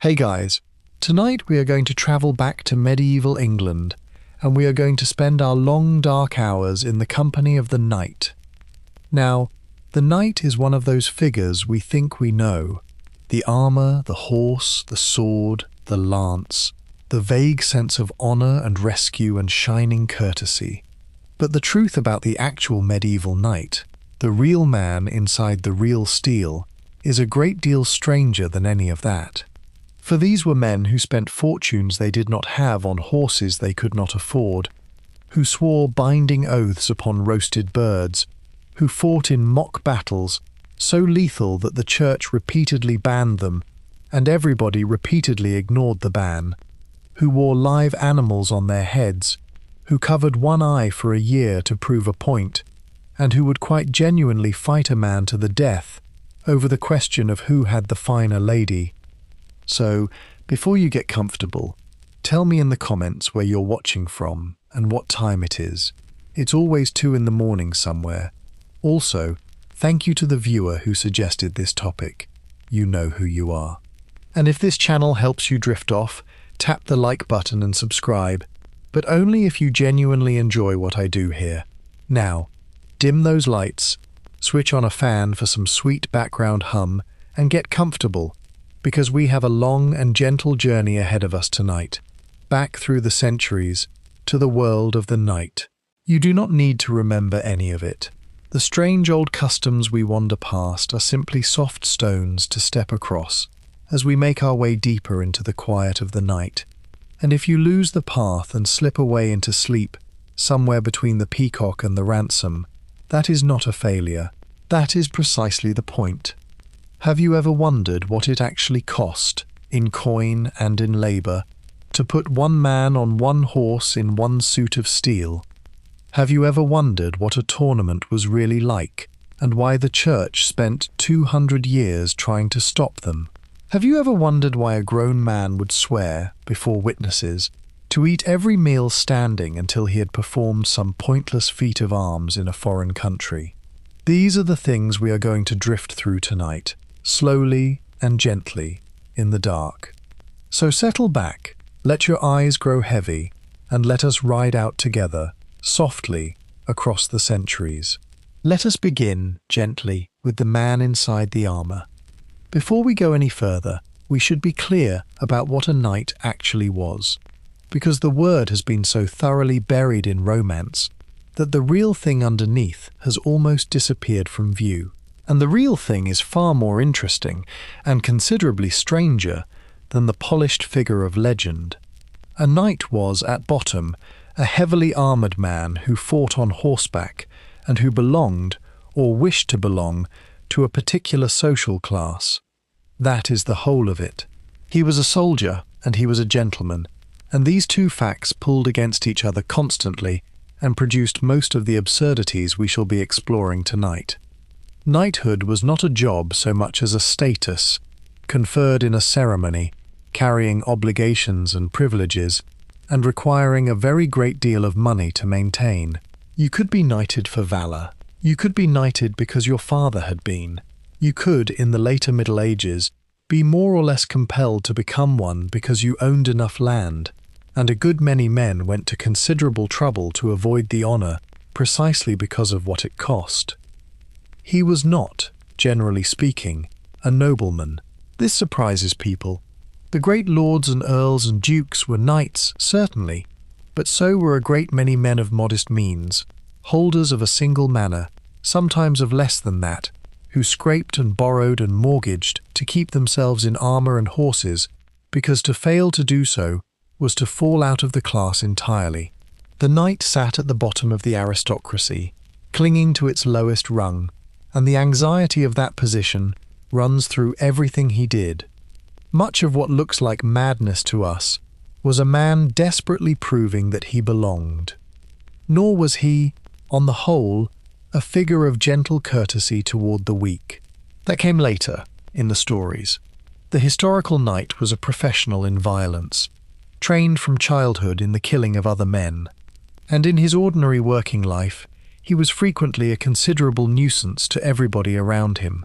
Hey guys, tonight we are going to travel back to medieval England and we are going to spend our long dark hours in the company of the knight. Now, the knight is one of those figures we think we know. The armour, the horse, the sword, the lance, the vague sense of honour and rescue and shining courtesy. But the truth about the actual medieval knight, the real man inside the real steel, is a great deal stranger than any of that. For these were men who spent fortunes they did not have on horses they could not afford, who swore binding oaths upon roasted birds, who fought in mock battles so lethal that the church repeatedly banned them, and everybody repeatedly ignored the ban, who wore live animals on their heads, who covered one eye for a year to prove a point, and who would quite genuinely fight a man to the death over the question of who had the finer lady. So, before you get comfortable, tell me in the comments where you're watching from and what time it is. It's always 2 in the morning somewhere. Also, thank you to the viewer who suggested this topic. You know who you are. And if this channel helps you drift off, tap the like button and subscribe, but only if you genuinely enjoy what I do here. Now, dim those lights, switch on a fan for some sweet background hum, and get comfortable, because we have a long and gentle journey ahead of us tonight, back through the centuries, to the world of the knight. You do not need to remember any of it. The strange old customs we wander past are simply soft stones to step across as we make our way deeper into the quiet of the night. And if you lose the path and slip away into sleep, somewhere between the peacock and the ransom, that is not a failure. That is precisely the point. Have you ever wondered what it actually cost, in coin and in labour, to put one man on one horse in one suit of steel? Have you ever wondered what a tournament was really like, and why the church spent 200 years trying to stop them? Have you ever wondered why a grown man would swear, before witnesses, to eat every meal standing until he had performed some pointless feat of arms in a foreign country? These are the things we are going to drift through tonight, slowly and gently, in the dark. So settle back, let your eyes grow heavy, and let us ride out together, softly, across the centuries. Let us begin, gently, with the man inside the armour. Before we go any further, we should be clear about what a knight actually was, because the word has been so thoroughly buried in romance that the real thing underneath has almost disappeared from view. And the real thing is far more interesting and considerably stranger than the polished figure of legend. A knight was, at bottom, a heavily armoured man who fought on horseback and who belonged, or wished to belong, to a particular social class. That is the whole of it. He was a soldier and he was a gentleman, and these two facts pulled against each other constantly and produced most of the absurdities we shall be exploring tonight. Knighthood was not a job so much as a status, conferred in a ceremony, carrying obligations and privileges, and requiring a very great deal of money to maintain. You could be knighted for valour. You could be knighted because your father had been. You could, in the later Middle Ages, be more or less compelled to become one because you owned enough land, and a good many men went to considerable trouble to avoid the honour precisely because of what it cost. He was not, generally speaking, a nobleman. This surprises people. The great lords and earls and dukes were knights, certainly, but so were a great many men of modest means, holders of a single manor, sometimes of less than that, who scraped and borrowed and mortgaged to keep themselves in armour and horses, because to fail to do so was to fall out of the class entirely. The knight sat at the bottom of the aristocracy, clinging to its lowest rung, and the anxiety of that position runs through everything he did. Much of what looks like madness to us was a man desperately proving that he belonged. Nor was he, on the whole, a figure of gentle courtesy toward the weak. That came later, in the stories. The historical knight was a professional in violence, trained from childhood in the killing of other men, and in his ordinary working life, he was frequently a considerable nuisance to everybody around him,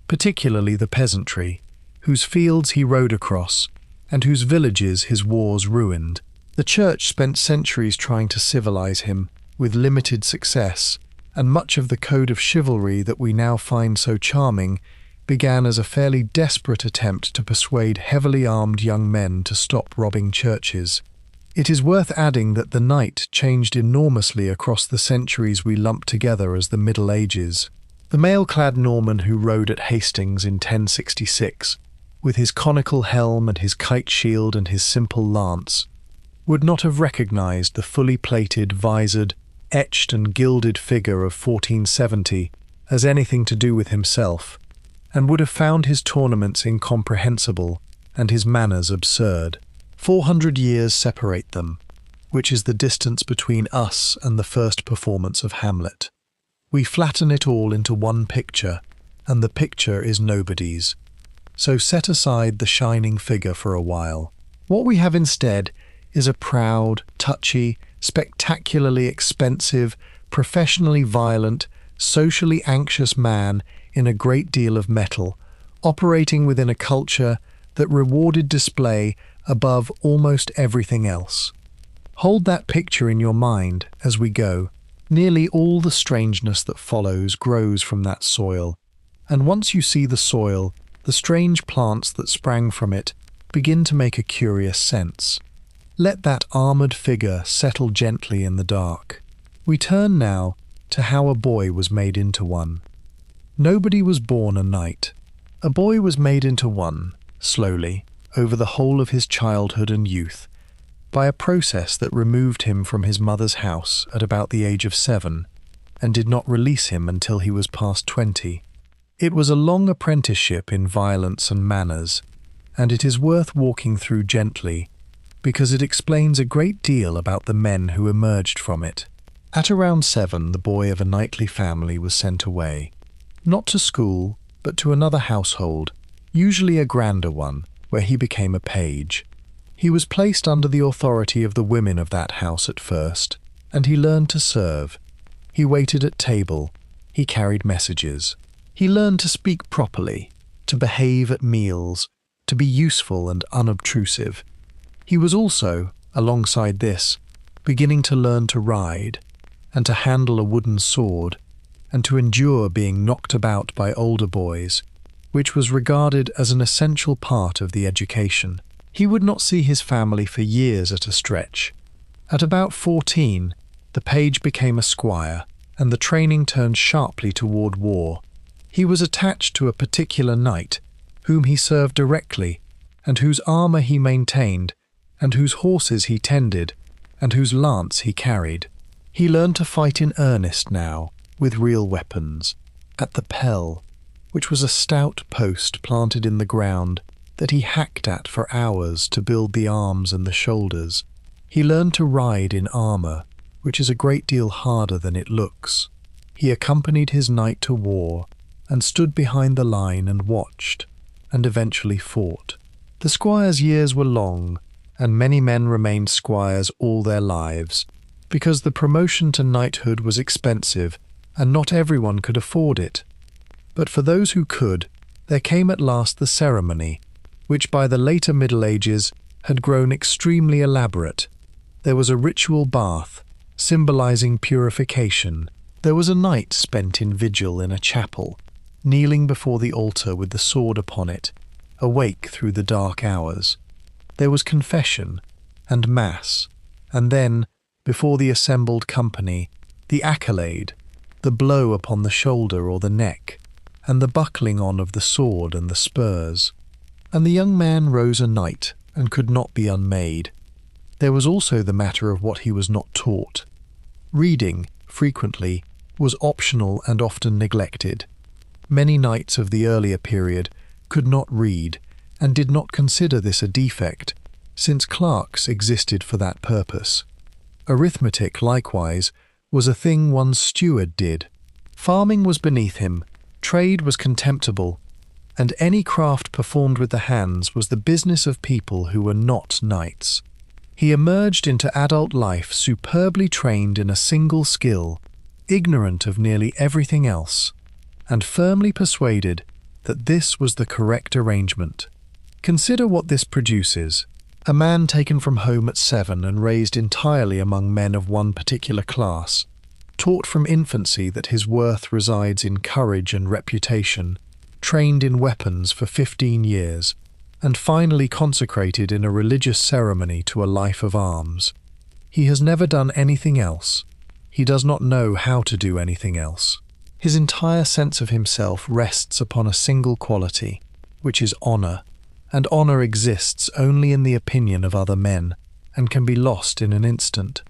particularly the peasantry, whose fields he rode across, and whose villages his wars ruined. The church spent centuries trying to civilize him, with limited success, and much of the code of chivalry that we now find so charming began as a fairly desperate attempt to persuade heavily armed young men to stop robbing churches. It is worth adding that the knight changed enormously across the centuries we lump together as the Middle Ages. The mail-clad Norman who rode at Hastings in 1066, with his conical helm and his kite shield and his simple lance, would not have recognized the fully plated, visored, etched and gilded figure of 1470 as anything to do with himself, and would have found his tournaments incomprehensible and his manners absurd. 400 years separate them, which is the distance between us and the first performance of Hamlet. We flatten it all into one picture, and the picture is nobody's. So set aside the shining figure for a while. What we have instead is a proud, touchy, spectacularly expensive, professionally violent, socially anxious man in a great deal of metal, operating within a culture that rewarded display above almost everything else. Hold that picture in your mind as we go. Nearly all the strangeness that follows grows from that soil, and once you see the soil, the strange plants that sprang from it begin to make a curious sense. Let that armoured figure settle gently in the dark. We turn now to how a boy was made into one. Nobody was born a knight. A boy was made into one, slowly, over the whole of his childhood and youth, by a process that removed him from his mother's house at about the age of 7, and did not release him until he was past 20. It was a long apprenticeship in violence and manners, and it is worth walking through gently, because it explains a great deal about the men who emerged from it. At around 7, the boy of a knightly family was sent away, not to school, but to another household, usually a grander one, where he became a page. He was placed under the authority of the women of that house at first, and he learned to serve. He waited at table. He carried messages. He learned to speak properly, to behave at meals, to be useful and unobtrusive. He was also, alongside this, beginning to learn to ride, and to handle a wooden sword, and to endure being knocked about by older boys, which was regarded as an essential part of the education. He would not see his family for years at a stretch. At about 14, the page became a squire, and the training turned sharply toward war. He was attached to a particular knight, whom he served directly, and whose armour he maintained, and whose horses he tended, and whose lance he carried. He learned to fight in earnest now, with real weapons, at the pell, which was a stout post planted in the ground that he hacked at for hours to build the arms and the shoulders. He learned to ride in armour, which is a great deal harder than it looks. He accompanied his knight to war, and stood behind the line and watched, and eventually fought. The squire's years were long, and many men remained squires all their lives, because the promotion to knighthood was expensive, and not everyone could afford it. But for those who could, there came at last the ceremony, which by the later Middle Ages had grown extremely elaborate. There was a ritual bath, symbolizing purification. There was a night spent in vigil in a chapel, kneeling before the altar with the sword upon it, awake through the dark hours. There was confession and mass, and then, before the assembled company, the accolade, the blow upon the shoulder or the neck, and the buckling on of the sword and the spurs. And the young man rose a knight, and could not be unmade. There was also the matter of what he was not taught. Reading, frequently, was optional and often neglected. Many knights of the earlier period could not read, and did not consider this a defect, since clerks existed for that purpose. Arithmetic, likewise, was a thing one's steward did. Farming was beneath him, trade was contemptible, and any craft performed with the hands was the business of people who were not knights. He emerged into adult life superbly trained in a single skill, ignorant of nearly everything else, and firmly persuaded that this was the correct arrangement. Consider what this produces. A man taken from home at 7 and raised entirely among men of one particular class, taught from infancy that his worth resides in courage and reputation, trained in weapons for 15 years, and finally consecrated in a religious ceremony to a life of arms. He has never done anything else. He does not know how to do anything else. His entire sense of himself rests upon a single quality, which is honor, and honor exists only in the opinion of other men, and can be lost in an instant.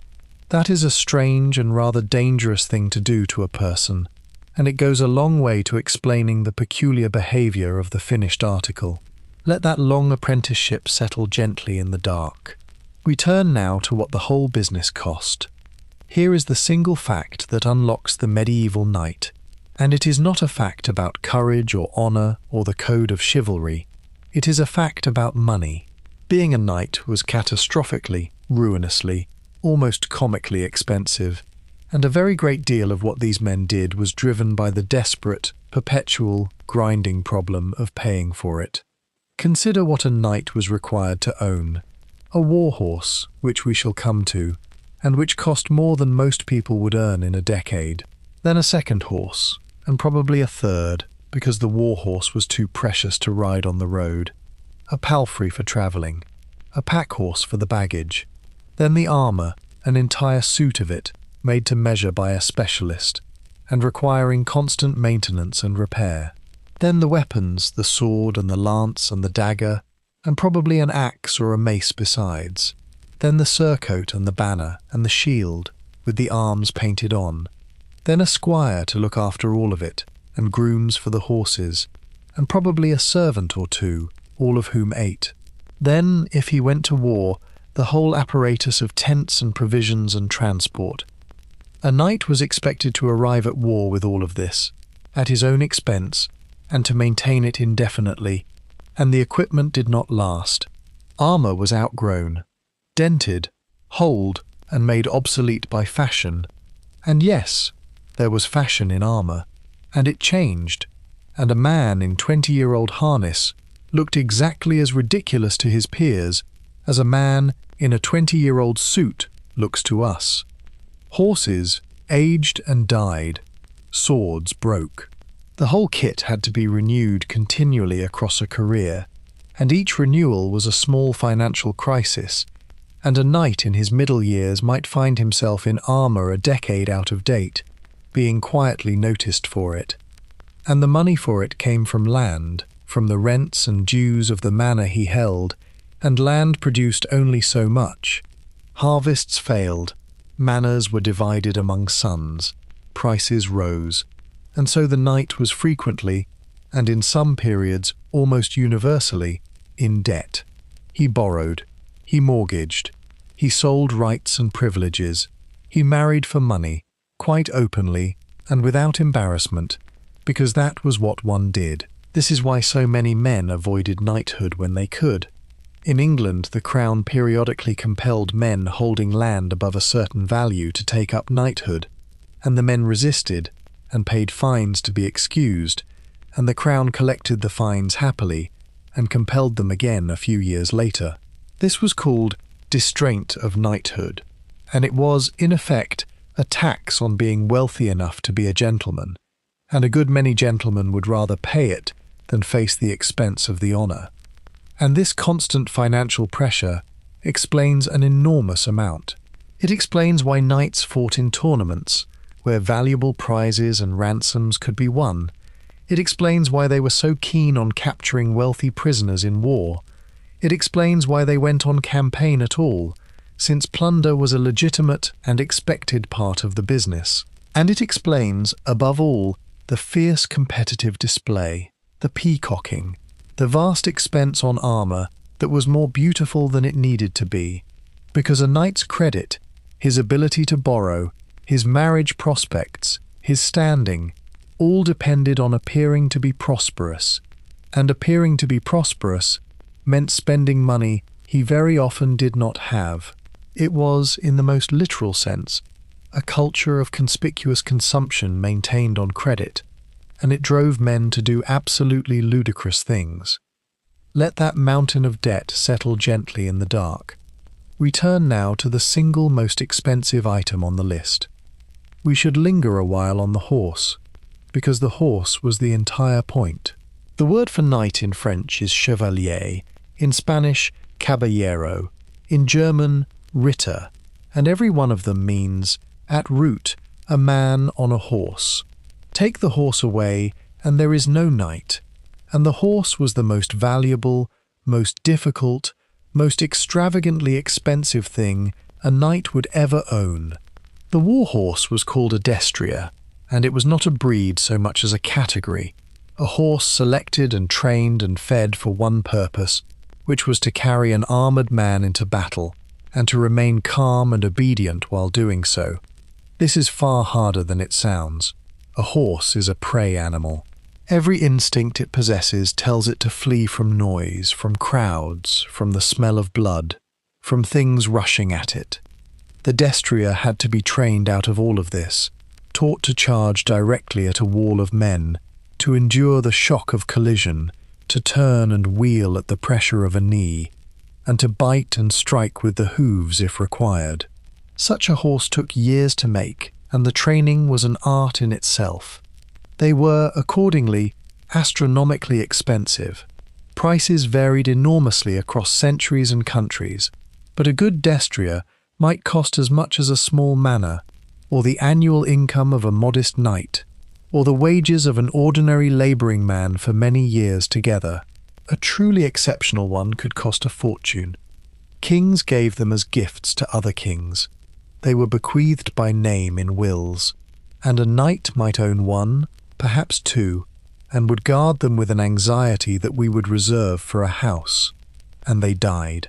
That is a strange and rather dangerous thing to do to a person, and it goes a long way to explaining the peculiar behavior of the finished article. Let that long apprenticeship settle gently in the dark. We turn now to what the whole business cost. Here is the single fact that unlocks the medieval knight, and it is not a fact about courage or honor or the code of chivalry. It is a fact about money. Being a knight was catastrophically, ruinously, almost comically expensive, and a very great deal of what these men did was driven by the desperate, perpetual, grinding problem of paying for it. Consider what a knight was required to own. A war horse, which we shall come to, and which cost more than most people would earn in a decade. Then a second horse, and probably a third, because the war horse was too precious to ride on the road. A palfrey for travelling, a pack horse for the baggage. Then the armour, an entire suit of it, made to measure by a specialist, and requiring constant maintenance and repair. Then the weapons, the sword and the lance and the dagger, and probably an axe or a mace besides. Then the surcoat and the banner and the shield, with the arms painted on. Then a squire to look after all of it, and grooms for the horses, and probably a servant or two, all of whom ate. Then, if he went to war, the whole apparatus of tents and provisions and transport. A knight was expected to arrive at war with all of this, at his own expense, and to maintain it indefinitely, and the equipment did not last. Armour was outgrown, dented, holed, and made obsolete by fashion. And yes, there was fashion in armour, and it changed, and a man in 20-year-old harness looked exactly as ridiculous to his peers as a man in a 20-year-old suit looks to us. Horses aged and died, swords broke. The whole kit had to be renewed continually across a career, and each renewal was a small financial crisis, and a knight in his middle years might find himself in armour a decade out of date, being quietly noticed for it. And the money for it came from land, from the rents and dues of the manor he held, and land produced only so much. Harvests failed, manors were divided among sons, prices rose, and so the knight was frequently, and in some periods almost universally, in debt. He borrowed, he mortgaged, he sold rights and privileges, he married for money, quite openly and without embarrassment, because that was what one did. This is why so many men avoided knighthood when they could. In England, the Crown periodically compelled men holding land above a certain value to take up knighthood, and the men resisted and paid fines to be excused, and the Crown collected the fines happily and compelled them again a few years later. This was called distraint of knighthood, and it was, in effect, a tax on being wealthy enough to be a gentleman, and a good many gentlemen would rather pay it than face the expense of the honour. And this constant financial pressure explains an enormous amount. It explains why knights fought in tournaments, where valuable prizes and ransoms could be won. It explains why they were so keen on capturing wealthy prisoners in war. It explains why they went on campaign at all, since plunder was a legitimate and expected part of the business. And it explains, above all, the fierce competitive display, the peacocking, the vast expense on armour that was more beautiful than it needed to be, because a knight's credit, his ability to borrow, his marriage prospects, his standing, all depended on appearing to be prosperous, and appearing to be prosperous meant spending money he very often did not have. It was, in the most literal sense, a culture of conspicuous consumption maintained on credit, and it drove men to do absolutely ludicrous things. Let that mountain of debt settle gently in the dark. We turn now to the single most expensive item on the list. We should linger a while on the horse, because the horse was the entire point. The word for knight in French is chevalier, in Spanish caballero, in German Ritter, and every one of them means, at root, a man on a horse. Take the horse away, and there is no knight, and the horse was the most valuable, most difficult, most extravagantly expensive thing a knight would ever own. The war horse was called a destrier, and it was not a breed so much as a category, a horse selected and trained and fed for one purpose, which was to carry an armoured man into battle, and to remain calm and obedient while doing so. This is far harder than it sounds. A horse is a prey animal. Every instinct it possesses tells it to flee from noise, from crowds, from the smell of blood, from things rushing at it. The destrier had to be trained out of all of this, taught to charge directly at a wall of men, to endure the shock of collision, to turn and wheel at the pressure of a knee, and to bite and strike with the hooves if required. Such a horse took years to make, and the training was an art in itself. They were, accordingly, astronomically expensive. Prices varied enormously across centuries and countries, but a good destrier might cost as much as a small manor, or the annual income of a modest knight, or the wages of an ordinary labouring man for many years together. A truly exceptional one could cost a fortune. Kings gave them as gifts to other kings. They were bequeathed by name in wills, and a knight might own one, perhaps two, and would guard them with an anxiety that we would reserve for a house. And they died.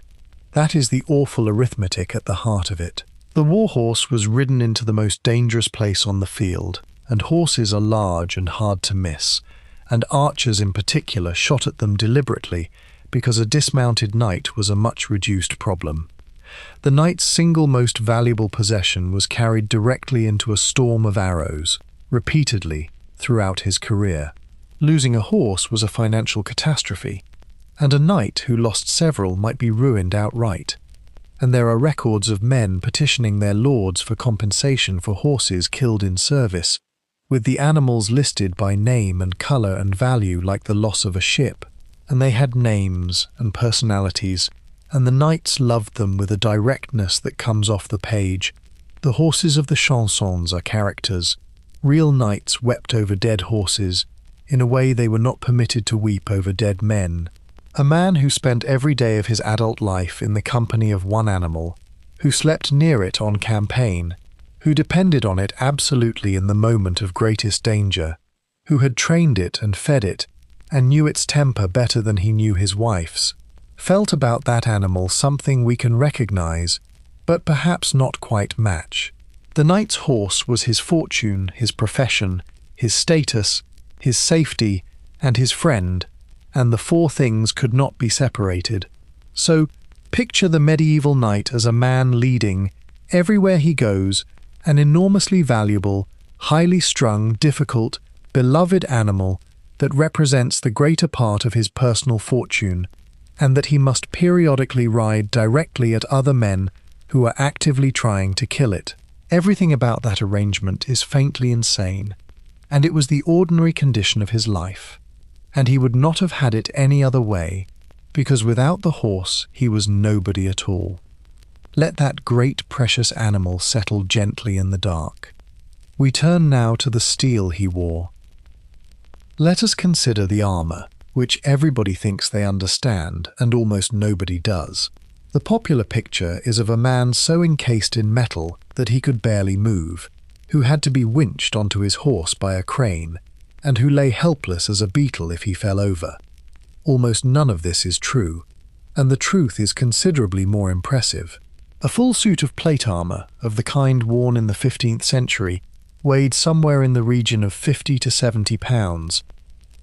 That is the awful arithmetic at the heart of it. The war horse was ridden into the most dangerous place on the field, and horses are large and hard to miss, and archers in particular shot at them deliberately because a dismounted knight was a much reduced problem. The knight's single most valuable possession was carried directly into a storm of arrows, repeatedly, throughout his career. Losing a horse was a financial catastrophe, and a knight who lost several might be ruined outright. And there are records of men petitioning their lords for compensation for horses killed in service, with the animals listed by name and colour and value like the loss of a ship, and they had names and personalities, and the knights loved them with a directness that comes off the page. The horses of the chansons are characters. Real knights wept over dead horses, in a way they were not permitted to weep over dead men. A man who spent every day of his adult life in the company of one animal, who slept near it on campaign, who depended on it absolutely in the moment of greatest danger, who had trained it and fed it, and knew its temper better than he knew his wife's, felt about that animal something we can recognize, but perhaps not quite match. The knight's horse was his fortune, his profession, his status, his safety, and his friend, and the four things could not be separated. So, picture the medieval knight as a man leading, everywhere he goes, an enormously valuable, highly strung, difficult, beloved animal that represents the greater part of his personal fortune, and that he must periodically ride directly at other men who are actively trying to kill it. Everything about that arrangement is faintly insane, and it was the ordinary condition of his life, and he would not have had it any other way, because without the horse he was nobody at all. Let that great precious animal settle gently in the dark. We turn now to the steel he wore. Let us consider the armour, which everybody thinks they understand, and almost nobody does. The popular picture is of a man so encased in metal that he could barely move, who had to be winched onto his horse by a crane, and who lay helpless as a beetle if he fell over. Almost none of this is true, and the truth is considerably more impressive. A full suit of plate armour, of the kind worn in the 15th century, weighed somewhere in the region of 50 to 70 pounds.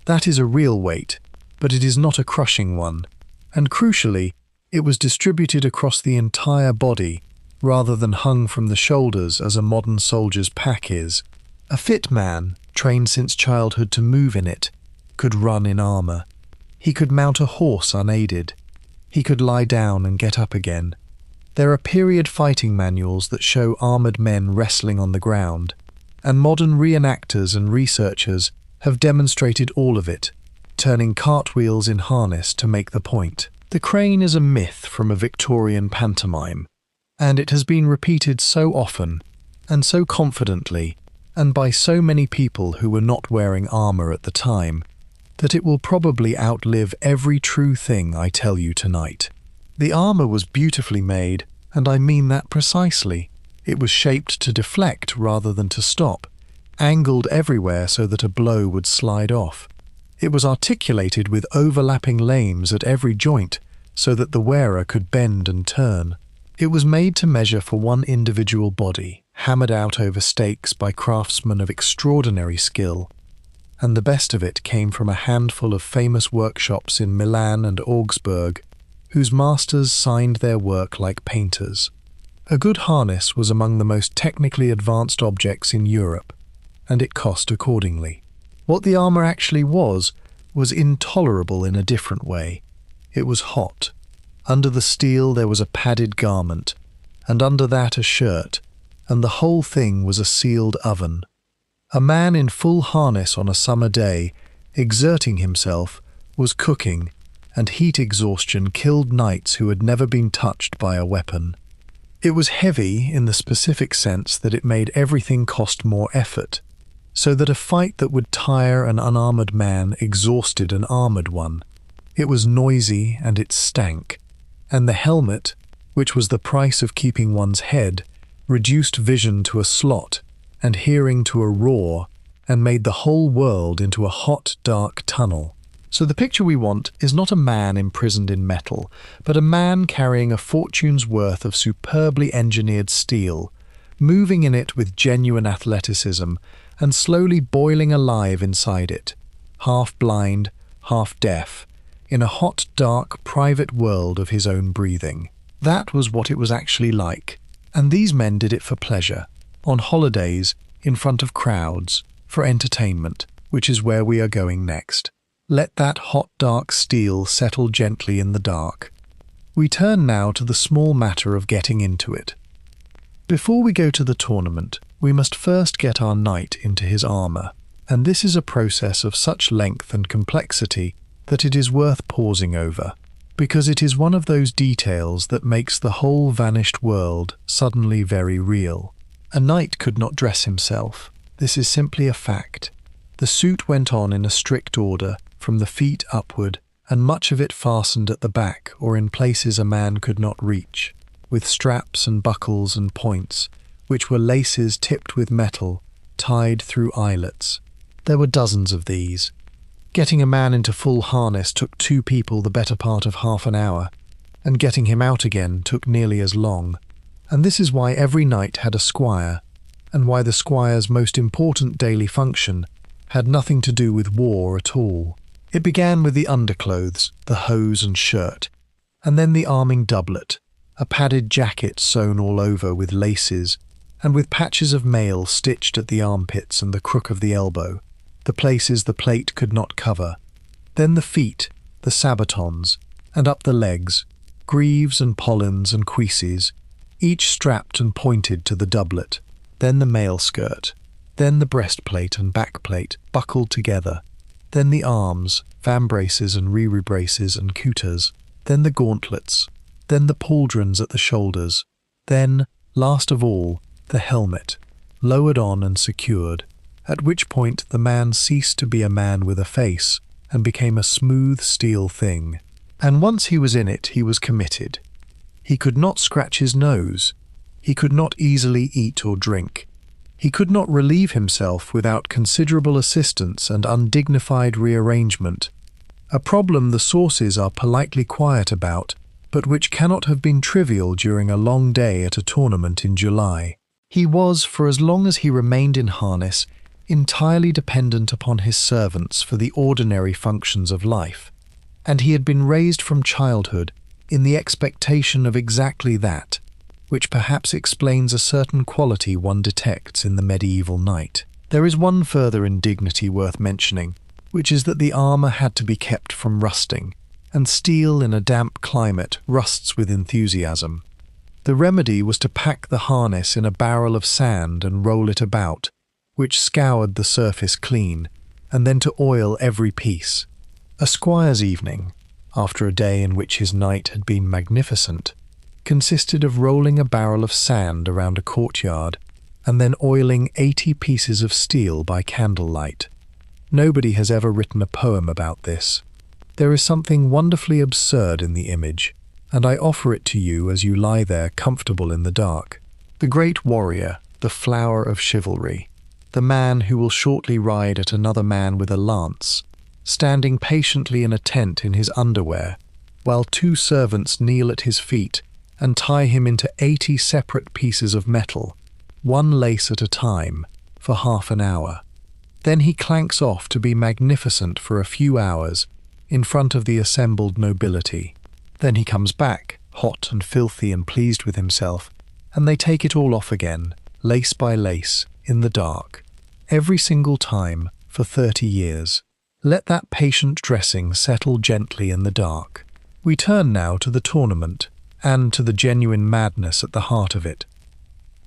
That is a real weight, but it is not a crushing one, and crucially, it was distributed across the entire body, rather than hung from the shoulders as a modern soldier's pack is. A fit man, trained since childhood to move in it, could run in armour. He could mount a horse unaided. He could lie down and get up again. There are period fighting manuals that show armoured men wrestling on the ground, and modern reenactors and researchers have demonstrated all of it, turning cartwheels in harness to make the point. The crane is a myth from a Victorian pantomime, and it has been repeated so often, and so confidently, and by so many people who were not wearing armour at the time, that it will probably outlive every true thing I tell you tonight. The armour was beautifully made, and I mean that precisely. It was shaped to deflect rather than to stop, angled everywhere so that a blow would slide off. It was articulated with overlapping lames at every joint so that the wearer could bend and turn. It was made to measure for one individual body, hammered out over stakes by craftsmen of extraordinary skill, and the best of it came from a handful of famous workshops in Milan and Augsburg, whose masters signed their work like painters. A good harness was among the most technically advanced objects in Europe, and it cost accordingly. What the armour actually was intolerable in a different way. It was hot. Under the steel there was a padded garment, and under that a shirt, and the whole thing was a sealed oven. A man in full harness on a summer day, exerting himself, was cooking, and heat exhaustion killed knights who had never been touched by a weapon. It was heavy in the specific sense that it made everything cost more effort, so that a fight that would tire an unarmoured man exhausted an armoured one. It was noisy and it stank, and the helmet, which was the price of keeping one's head, reduced vision to a slot and hearing to a roar, and made the whole world into a hot, dark tunnel. So the picture we want is not a man imprisoned in metal, but a man carrying a fortune's worth of superbly engineered steel, moving in it with genuine athleticism, and slowly boiling alive inside it, half blind, half deaf, in a hot, dark, private world of his own breathing. That was what it was actually like, and these men did it for pleasure, on holidays, in front of crowds, for entertainment, which is where we are going next. Let that hot, dark steel settle gently in the dark. We turn now to the small matter of getting into it. Before we go to the tournament, we must first get our knight into his armour, and this is a process of such length and complexity that it is worth pausing over, because it is one of those details that makes the whole vanished world suddenly very real. A knight could not dress himself. This is simply a fact. The suit went on in a strict order, from the feet upward, and much of it fastened at the back or in places a man could not reach, with straps and buckles and points, which were laces tipped with metal, tied through eyelets. There were dozens of these. Getting a man into full harness took 2 people the better part of half an hour, and getting him out again took nearly as long. And this is why every knight had a squire, and why the squire's most important daily function had nothing to do with war at all. It began with the underclothes, the hose and shirt, and then the arming doublet, a padded jacket sewn all over with laces, and with patches of mail stitched at the armpits and the crook of the elbow, the places the plate could not cover. Then the feet, the sabatons, and up the legs, greaves and pollins and cuisses, each strapped and pointed to the doublet. Then the mail skirt, then the breastplate and backplate buckled together, then the arms, vambraces and rerebraces and couters, then the gauntlets, then the pauldrons at the shoulders, then, last of all, the helmet, lowered on and secured, at which point the man ceased to be a man with a face and became a smooth steel thing. And once he was in it, he was committed. He could not scratch his nose. He could not easily eat or drink. He could not relieve himself without considerable assistance and undignified rearrangement, a problem the sources are politely quiet about, but which cannot have been trivial during a long day at a tournament in July. He was, for as long as he remained in harness, entirely dependent upon his servants for the ordinary functions of life, and he had been raised from childhood in the expectation of exactly that, which perhaps explains a certain quality one detects in the medieval knight. There is one further indignity worth mentioning, which is that the armour had to be kept from rusting, and steel in a damp climate rusts with enthusiasm. The remedy was to pack the harness in a barrel of sand and roll it about, which scoured the surface clean, and then to oil every piece. A squire's evening, after a day in which his night had been magnificent, consisted of rolling a barrel of sand around a courtyard and then oiling 80 pieces of steel by candlelight. Nobody has ever written a poem about this. There is something wonderfully absurd in the image, and I offer it to you as you lie there comfortable in the dark. The great warrior, the flower of chivalry, the man who will shortly ride at another man with a lance, standing patiently in a tent in his underwear, while 2 servants kneel at his feet and tie him into 80 separate pieces of metal, 1 lace at a time, for half an hour. Then he clanks off to be magnificent for a few hours in front of the assembled nobility. Then he comes back, hot and filthy and pleased with himself, and they take it all off again, lace by lace, in the dark, every single time for 30 years. Let that patient dressing settle gently in the dark. We turn now to the tournament, and to the genuine madness at the heart of it.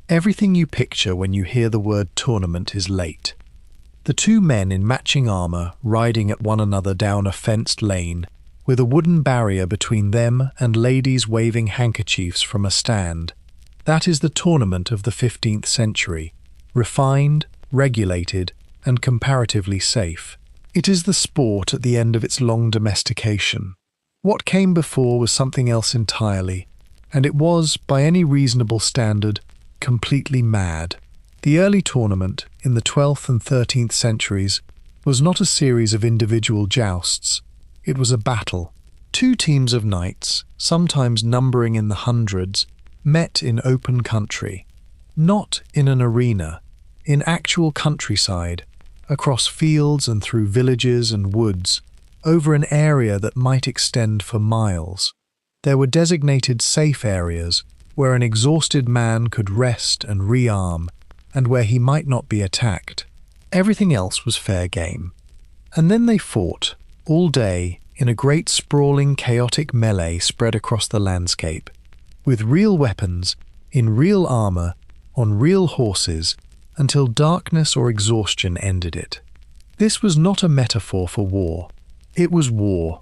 Everything you picture when you hear the word tournament is late. The 2 men in matching armour riding at one another down a fenced lane, with a wooden barrier between them and ladies waving handkerchiefs from a stand. That is the tournament of the 15th century, refined, regulated, and comparatively safe. It is the sport at the end of its long domestication. What came before was something else entirely, and it was, by any reasonable standard, completely mad. The early tournament, in the 12th and 13th centuries, was not a series of individual jousts. It was a battle. 2 teams of knights, sometimes numbering in the hundreds, met in open country. Not in an arena, in actual countryside, across fields and through villages and woods, over an area that might extend for miles. There were designated safe areas where an exhausted man could rest and rearm, and where he might not be attacked. Everything else was fair game. And then they fought, all day, in a great sprawling chaotic melee spread across the landscape, with real weapons, in real armour, on real horses, until darkness or exhaustion ended it. This was not a metaphor for war. It was war,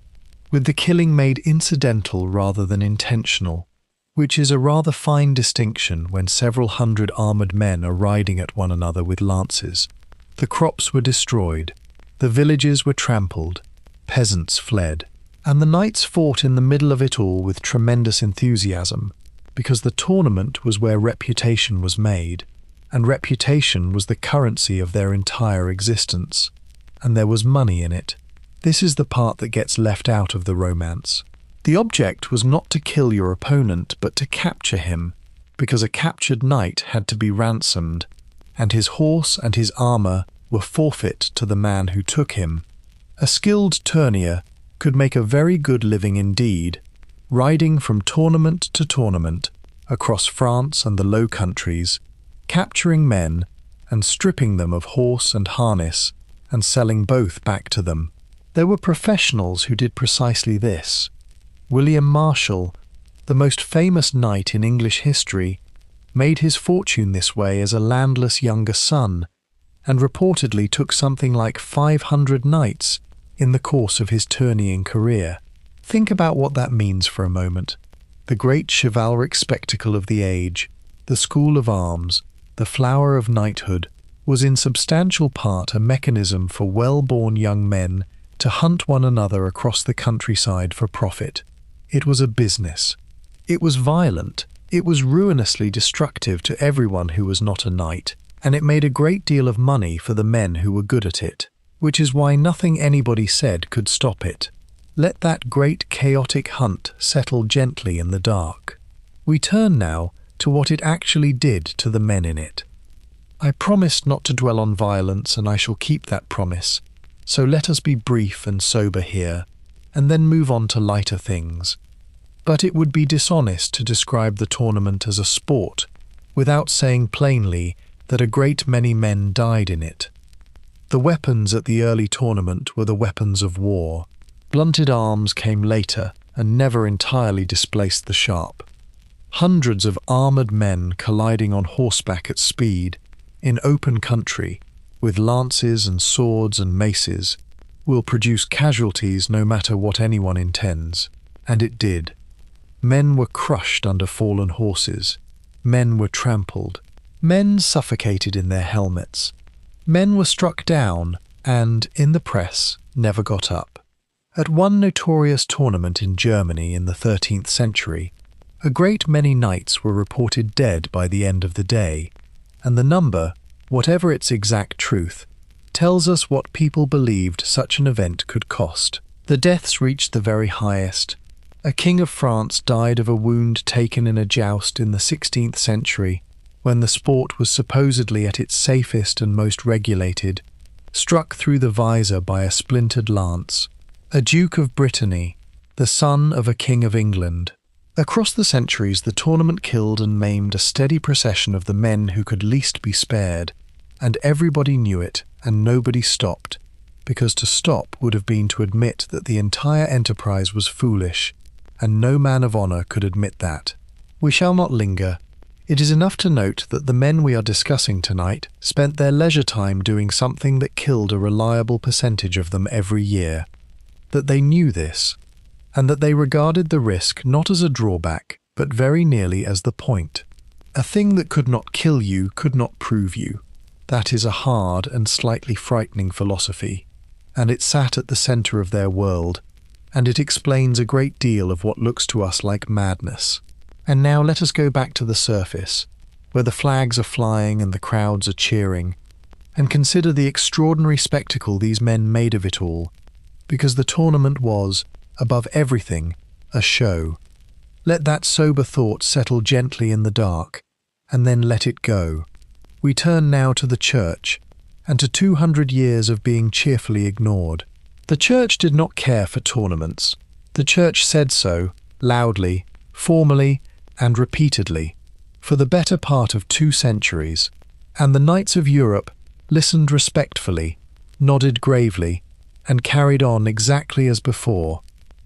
with the killing made incidental rather than intentional, which is a rather fine distinction when several hundred armoured men are riding at one another with lances. The crops were destroyed, the villages were trampled, peasants fled, and the knights fought in the middle of it all with tremendous enthusiasm, because the tournament was where reputation was made, and reputation was the currency of their entire existence, and there was money in it. This is the part that gets left out of the romance. The object was not to kill your opponent, but to capture him, because a captured knight had to be ransomed, and his horse and his armour were forfeit to the man who took him. A skilled tournier could make a very good living indeed, riding from tournament to tournament across France and the Low Countries, capturing men and stripping them of horse and harness and selling both back to them. There were professionals who did precisely this. William Marshall, the most famous knight in English history, made his fortune this way as a landless younger son, and reportedly took something like 500 knights in the course of his tourneying career. Think about what that means for a moment. The great chivalric spectacle of the age, the school of arms, the flower of knighthood, was in substantial part a mechanism for well-born young men to hunt one another across the countryside for profit. It was a business. It was violent. It was ruinously destructive to everyone who was not a knight, and it made a great deal of money for the men who were good at it, which is why nothing anybody said could stop it. Let that great chaotic hunt settle gently in the dark. We turn now to what it actually did to the men in it. I promised not to dwell on violence, and I shall keep that promise, so let us be brief and sober here, and then move on to lighter things. But it would be dishonest to describe the tournament as a sport, without saying plainly that a great many men died in it. The weapons at the early tournament were the weapons of war. Blunted arms came later and never entirely displaced the sharp. Hundreds of armoured men colliding on horseback at speed, in open country, with lances and swords and maces, will produce casualties no matter what anyone intends. And it did. Men were crushed under fallen horses. Men were trampled. Men suffocated in their helmets. Men were struck down and, in the press, never got up. At one notorious tournament in Germany in the 13th century, a great many knights were reported dead by the end of the day, and the number, whatever its exact truth, tells us what people believed such an event could cost. The deaths reached the very highest. A king of France died of a wound taken in a joust in the 16th century, when the sport was supposedly at its safest and most regulated, struck through the visor by a splintered lance. A Duke of Brittany, the son of a King of England. Across the centuries, the tournament killed and maimed a steady procession of the men who could least be spared, and everybody knew it, and nobody stopped, because to stop would have been to admit that the entire enterprise was foolish, and no man of honour could admit that. We shall not linger. It is enough to note that the men we are discussing tonight spent their leisure time doing something that killed a reliable percentage of them every year. That they knew this, and that they regarded the risk not as a drawback, but very nearly as the point. A thing that could not kill you could not prove you. That is a hard and slightly frightening philosophy, and it sat at the centre of their world, and it explains a great deal of what looks to us like madness. And now let us go back to the surface, where the flags are flying and the crowds are cheering, and consider the extraordinary spectacle these men made of it all, because the tournament was, above everything, a show. Let that sober thought settle gently in the dark, and then let it go. We turn now to the church, and to 200 years of being cheerfully ignored. The church did not care for tournaments. The church said so, loudly, formally, and repeatedly, for the better part of 2 centuries, and the knights of Europe listened respectfully, nodded gravely, and carried on exactly as before,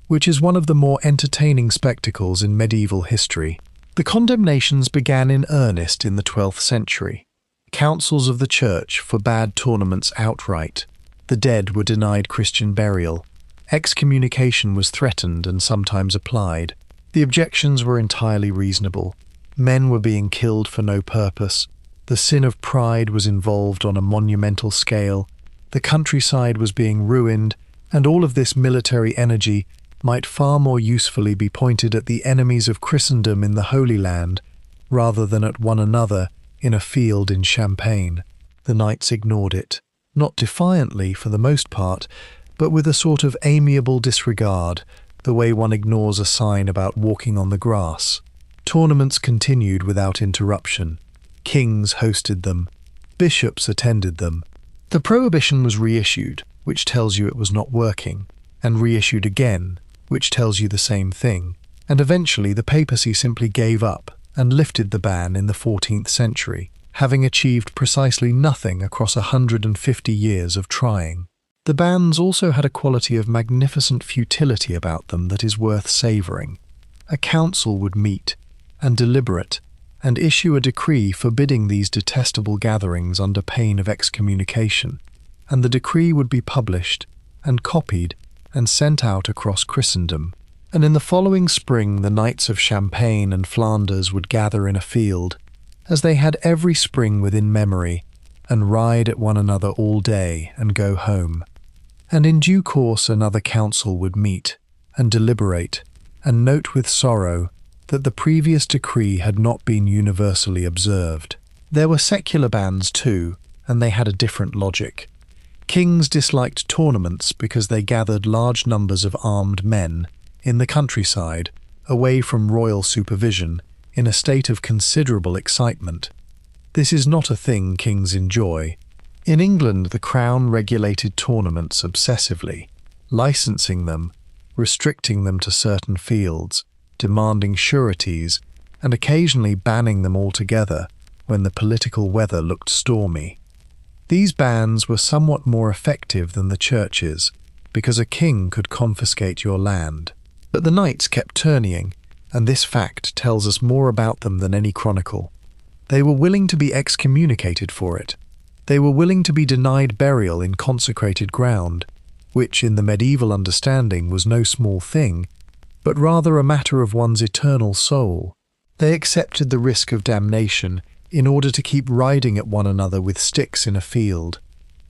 which is one of the more entertaining spectacles in medieval history. The condemnations began in earnest in the 12th century. Councils of the church forbade tournaments outright. The dead were denied Christian burial. Excommunication was threatened and sometimes applied. The objections were entirely reasonable. Men were being killed for no purpose. The sin of pride was involved on a monumental scale. The countryside was being ruined, and all of this military energy might far more usefully be pointed at the enemies of Christendom in the Holy Land, rather than at one another in a field in Champagne. The knights ignored it, not defiantly for the most part, but with a sort of amiable disregard, the way one ignores a sign about walking on the grass. Tournaments continued without interruption. Kings hosted them. Bishops attended them. The prohibition was reissued, which tells you it was not working, and reissued again, which tells you the same thing, and eventually the papacy simply gave up and lifted the ban in the 14th century, having achieved precisely nothing across 150 years of trying. The bans also had a quality of magnificent futility about them that is worth savouring. A council would meet, and deliberate, and issue a decree forbidding these detestable gatherings under pain of excommunication, and the decree would be published, and copied, and sent out across Christendom. And in the following spring the knights of Champagne and Flanders would gather in a field, as they had every spring within memory, and ride at one another all day and go home. And in due course another council would meet, and deliberate, and note with sorrow that the previous decree had not been universally observed. There were secular bans too, and they had a different logic. Kings disliked tournaments because they gathered large numbers of armed men in the countryside, away from royal supervision, in a state of considerable excitement. This is not a thing kings enjoy. In England, the Crown regulated tournaments obsessively, licensing them, restricting them to certain fields, demanding sureties, and occasionally banning them altogether when the political weather looked stormy. These bans were somewhat more effective than the churches, because a king could confiscate your land. But the knights kept tourneying, and this fact tells us more about them than any chronicle. They were willing to be excommunicated for it. They were willing to be denied burial in consecrated ground, which in the medieval understanding was no small thing, but rather a matter of one's eternal soul. They accepted the risk of damnation in order to keep riding at one another with sticks in a field.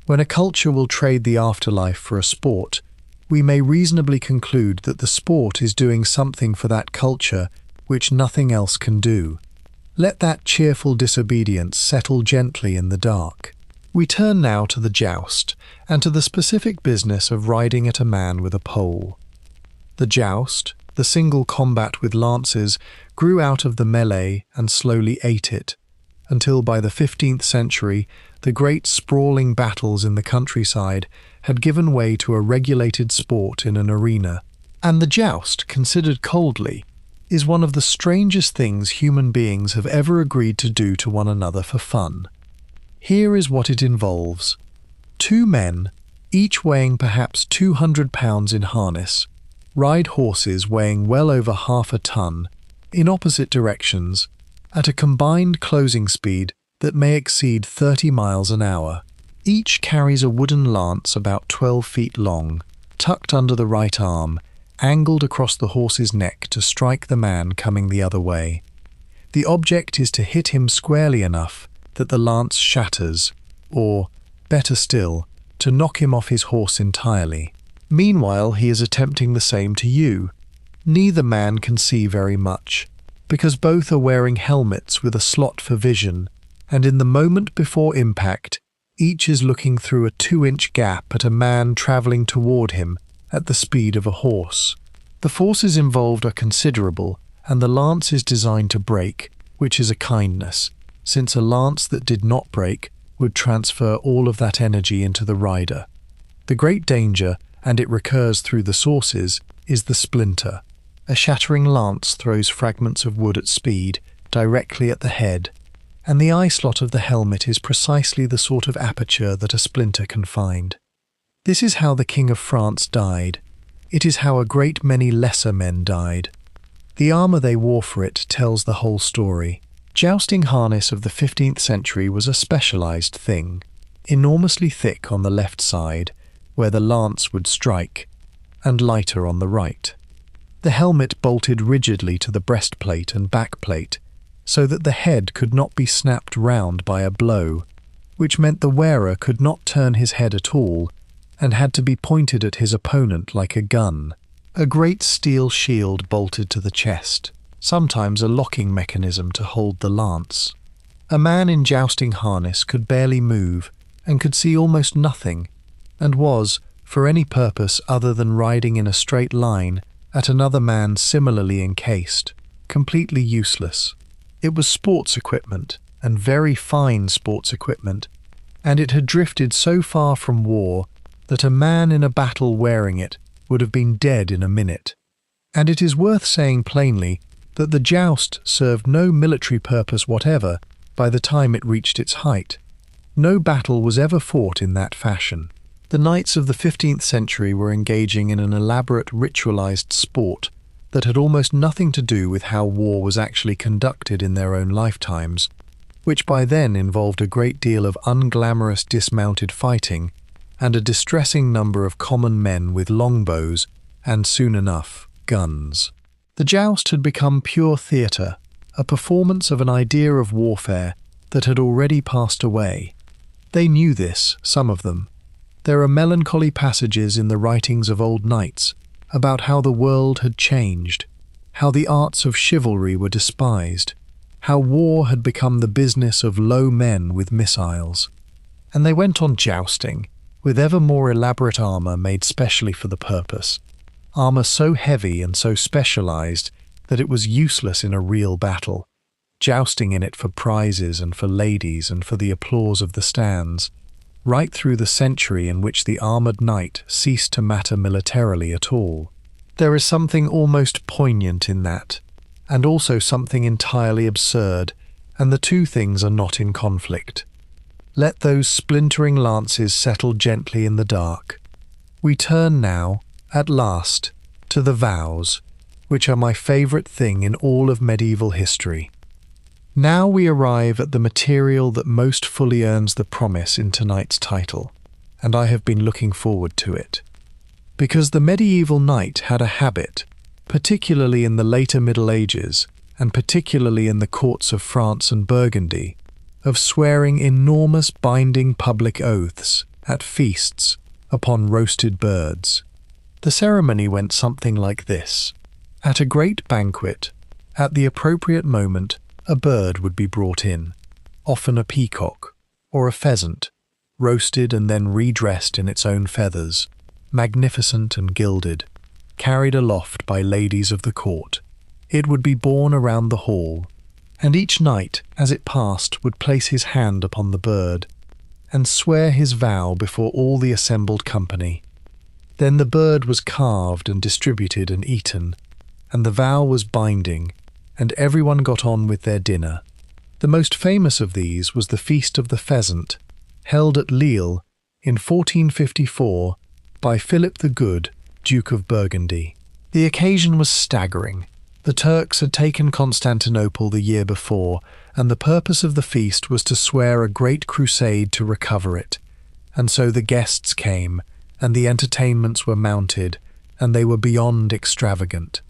When a culture will trade the afterlife for a sport, we may reasonably conclude that the sport is doing something for that culture which nothing else can do. Let that cheerful disobedience settle gently in the dark. We turn now to the joust, and to the specific business of riding at a man with a pole. The joust, the single combat with lances, grew out of the melee and slowly ate it, until by the 15th century the great sprawling battles in the countryside had given way to a regulated sport in an arena. And the joust, considered coldly, is one of the strangest things human beings have ever agreed to do to one another for fun. Here is what it involves. 2 men, each weighing perhaps 200 pounds in harness, ride horses weighing well over half a ton, in opposite directions, at a combined closing speed that may exceed 30 miles an hour. Each carries a wooden lance about 12 feet long, tucked under the right arm, angled across the horse's neck to strike the man coming the other way. The object is to hit him squarely enough that the lance shatters, or, better still, to knock him off his horse entirely. Meanwhile, he is attempting the same to you. Neither man can see very much, because both are wearing helmets with a slot for vision, and in the moment before impact, each is looking through a 2-inch gap at a man travelling toward him at the speed of a horse. The forces involved are considerable, and the lance is designed to break, which is a kindness, since a lance that did not break would transfer all of that energy into the rider. The great danger, and it recurs through the sources, is the splinter. A shattering lance throws fragments of wood at speed, directly at the head, and the eye slot of the helmet is precisely the sort of aperture that a splinter can find. This is how the King of France died. It is how a great many lesser men died. The armour they wore for it tells the whole story. Jousting harness of the 15th century was a specialised thing, enormously thick on the left side, where the lance would strike, and lighter on the right. The helmet bolted rigidly to the breastplate and backplate, so that the head could not be snapped round by a blow, which meant the wearer could not turn his head at all, and had to be pointed at his opponent like a gun. A great steel shield bolted to the chest, sometimes a locking mechanism to hold the lance. A man in jousting harness could barely move, and could see almost nothing, and was, for any purpose other than riding in a straight line at another man similarly encased, completely useless. It was sports equipment, and very fine sports equipment, and it had drifted so far from war that a man in a battle wearing it would have been dead in a minute. And it is worth saying plainly that the joust served no military purpose whatever by the time it reached its height. No battle was ever fought in that fashion. The knights of the 15th century were engaging in an elaborate ritualized sport that had almost nothing to do with how war was actually conducted in their own lifetimes, which by then involved a great deal of unglamorous dismounted fighting and a distressing number of common men with longbows and, soon enough, guns. The joust had become pure theatre, a performance of an idea of warfare that had already passed away. They knew this, some of them. There are melancholy passages in the writings of old knights about how the world had changed, how the arts of chivalry were despised, how war had become the business of low men with missiles. And they went on jousting, with ever more elaborate armour made specially for the purpose, armour so heavy and so specialised that it was useless in a real battle, jousting in it for prizes and for ladies and for the applause of the stands, right through the century in which the armoured knight ceased to matter militarily at all. There is something almost poignant in that, and also something entirely absurd, and the two things are not in conflict. Let those splintering lances settle gently in the dark. We turn now, at last, to the vows, which are my favourite thing in all of medieval history. Now we arrive at the material that most fully earns the promise in tonight's title, and I have been looking forward to it. Because the medieval knight had a habit, particularly in the later Middle Ages, and particularly in the courts of France and Burgundy, of swearing enormous binding public oaths at feasts upon roasted birds. The ceremony went something like this. At a great banquet, at the appropriate moment, a bird would be brought in, often a peacock or a pheasant, roasted and then redressed in its own feathers, magnificent and gilded, carried aloft by ladies of the court. It would be borne around the hall, and each knight, as it passed, would place his hand upon the bird and swear his vow before all the assembled company. Then the bird was carved and distributed and eaten, and the vow was binding, and everyone got on with their dinner. The most famous of these was the Feast of the Pheasant, held at Lille in 1454 by Philip the Good, Duke of Burgundy. The occasion was staggering. The Turks had taken Constantinople the year before, and the purpose of the feast was to swear a great crusade to recover it. And so the guests came, and the entertainments were mounted, and they were beyond extravagant.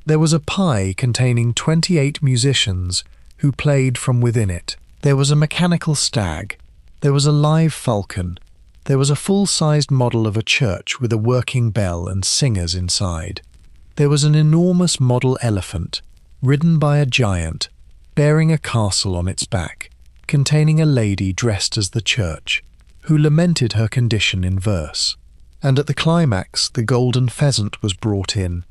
There was a pie containing 28 musicians who played from within it. There was a mechanical stag. There was a live falcon. There was a full-sized model of a church with a working bell and singers inside. There was an enormous model elephant, ridden by a giant, bearing a castle on its back, containing a lady dressed as the church, who lamented her condition in verse. And at the climax, the golden pheasant was brought in,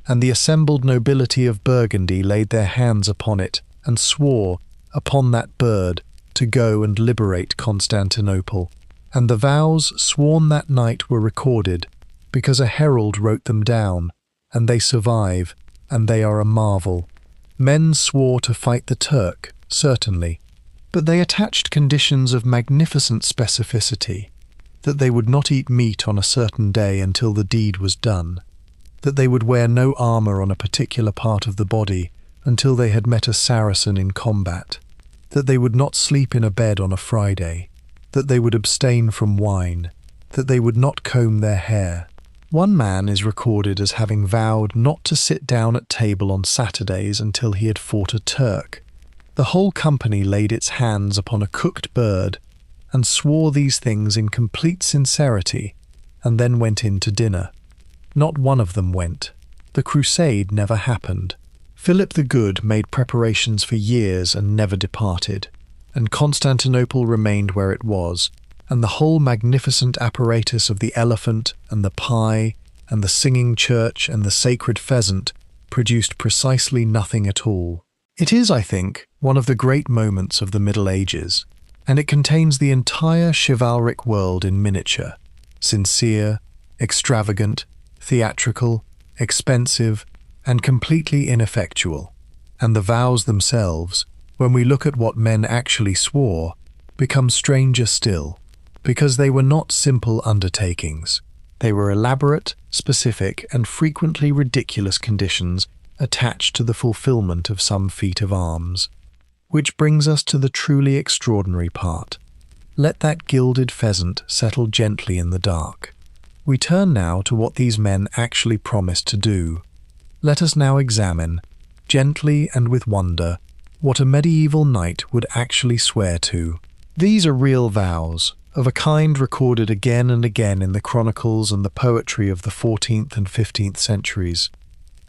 and the assembled nobility of Burgundy laid their hands upon it and swore upon that bird to go and liberate Constantinople. And the vows sworn that night were recorded, because a herald wrote them down, and they survive, and they are a marvel. Men swore to fight the Turk, certainly, but they attached conditions of magnificent specificity, that they would not eat meat on a certain day until the deed was done, that they would wear no armour on a particular part of the body until they had met a Saracen in combat, that they would not sleep in a bed on a Friday, that they would abstain from wine, that they would not comb their hair. One man is recorded as having vowed not to sit down at table on Saturdays until he had fought a Turk. The whole company laid its hands upon a cooked bird and swore these things in complete sincerity, and then went in to dinner. Not one of them went. The crusade never happened. Philip the Good made preparations for years and never departed, and Constantinople remained where it was, and the whole magnificent apparatus of the elephant and the pie and the singing church and the sacred pheasant produced precisely nothing at all. It is, I think, one of the great moments of the Middle Ages, and it contains the entire chivalric world in miniature, sincere, extravagant, theatrical, expensive, and completely ineffectual. And the vows themselves, when we look at what men actually swore, become stranger still, because they were not simple undertakings. They were elaborate, specific, and frequently ridiculous conditions attached to the fulfillment of some feat of arms. Which brings us to the truly extraordinary part. Let that gilded pheasant settle gently in the dark. We turn now to what these men actually promised to do. Let us now examine, gently and with wonder, what a medieval knight would actually swear to. These are real vows, of a kind recorded again and again in the chronicles and the poetry of the 14th and 15th centuries,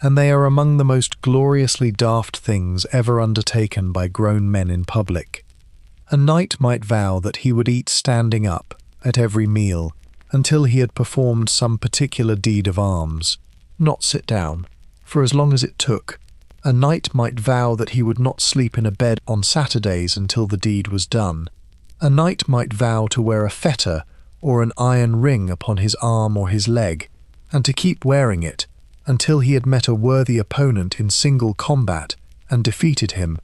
and they are among the most gloriously daft things ever undertaken by grown men in public. A knight might vow that he would eat standing up at every meal until he had performed some particular deed of arms, not sit down, for as long as it took. A knight might vow that he would not sleep in a bed on Saturdays until the deed was done. A knight might vow to wear a fetter or an iron ring upon his arm or his leg, and to keep wearing it until he had met a worthy opponent in single combat and defeated him,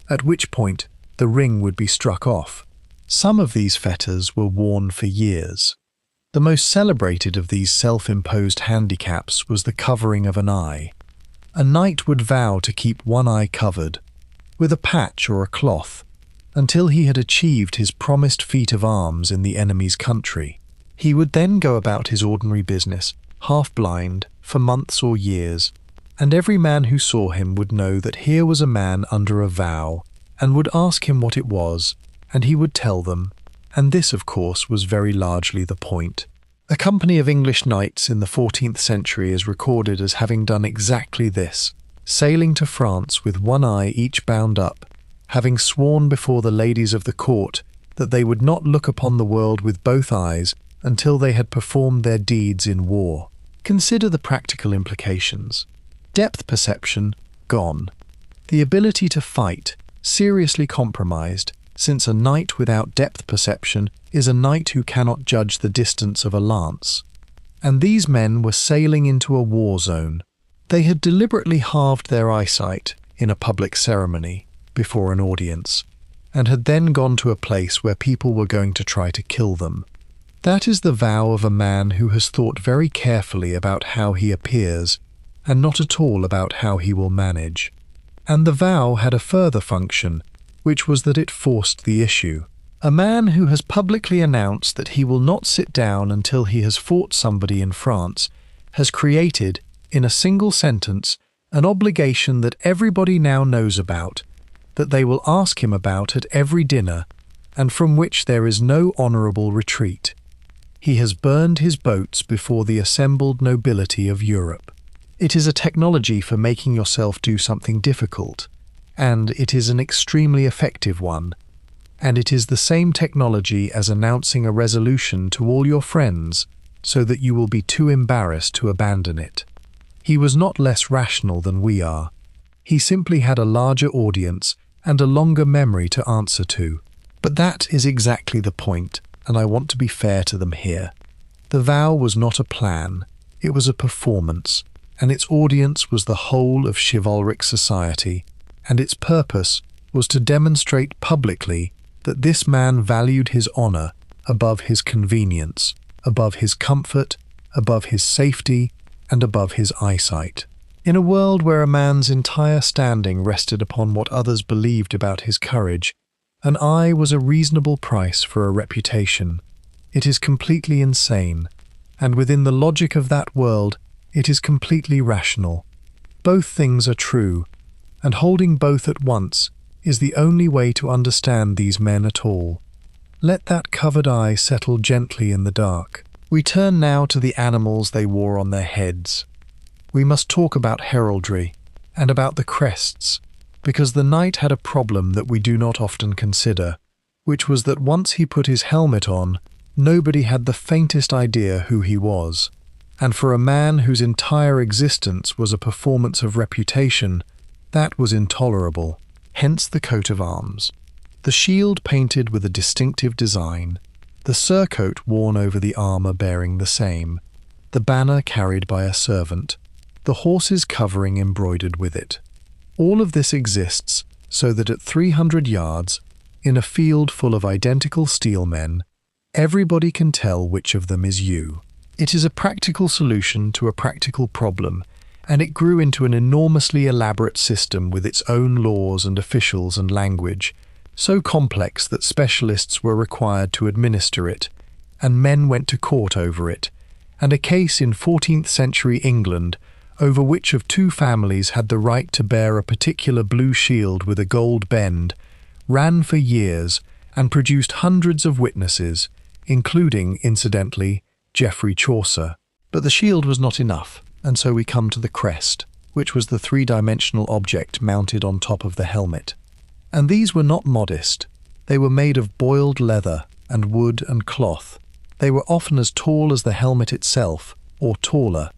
at which point the ring would be struck off. Some of these fetters were worn for years. The most celebrated of these self-imposed handicaps was the covering of an eye. A knight would vow to keep one eye covered, with a patch or a cloth, until he had achieved his promised feat of arms in the enemy's country. He would then go about his ordinary business, half-blind, for months or years, and every man who saw him would know that here was a man under a vow, and would ask him what it was, and he would tell them, and this, of course, was very largely the point. A company of English knights in the 14th century is recorded as having done exactly this, sailing to France with one eye each bound up, having sworn before the ladies of the court that they would not look upon the world with both eyes until they had performed their deeds in war. Consider the practical implications. Depth perception, gone. The ability to fight, seriously compromised, since a knight without depth perception is a knight who cannot judge the distance of a lance. And these men were sailing into a war zone. They had deliberately halved their eyesight in a public ceremony before an audience, and had then gone to a place where people were going to try to kill them. That is the vow of a man who has thought very carefully about how he appears, and not at all about how he will manage. And the vow had a further function, which was that it forced the issue. A man who has publicly announced that he will not sit down until he has fought somebody in France has created, in a single sentence, an obligation that everybody now knows about, that they will ask him about at every dinner, and from which there is no honourable retreat. He has burned his boats before the assembled nobility of Europe. It is a technology for making yourself do something difficult, and it is an extremely effective one, and it is the same technology as announcing a resolution to all your friends so that you will be too embarrassed to abandon it. He was not less rational than we are. He simply had a larger audience and a longer memory to answer to. But that is exactly the point, and I want to be fair to them here. The vow was not a plan, it was a performance, and its audience was the whole of chivalric society, and its purpose was to demonstrate publicly that this man valued his honour above his convenience, above his comfort, above his safety, and above his eyesight. In a world where a man's entire standing rested upon what others believed about his courage, an eye was a reasonable price for a reputation. It is completely insane, and within the logic of that world, it is completely rational. Both things are true, and holding both at once is the only way to understand these men at all. Let that covered eye settle gently in the dark. We turn now to the animals they wore on their heads. We must talk about heraldry and about the crests, because the knight had a problem that we do not often consider, which was that once he put his helmet on, nobody had the faintest idea who he was. And for a man whose entire existence was a performance of reputation, that was intolerable. Hence the coat of arms. The shield painted with a distinctive design, the surcoat worn over the armour bearing the same, the banner carried by a servant, the horse's covering embroidered with it. All of this exists so that at 300 yards, in a field full of identical steel men, everybody can tell which of them is you. It is a practical solution to a practical problem, and it grew into an enormously elaborate system with its own laws and officials and language, so complex that specialists were required to administer it, and men went to court over it, and a case in 14th century England over which of two families had the right to bear a particular blue shield with a gold bend, ran for years and produced hundreds of witnesses, including, incidentally, Geoffrey Chaucer. But the shield was not enough, and so we come to the crest, which was the three-dimensional object mounted on top of the helmet. And these were not modest. They were made of boiled leather and wood and cloth. They were often as tall as the helmet itself, or taller,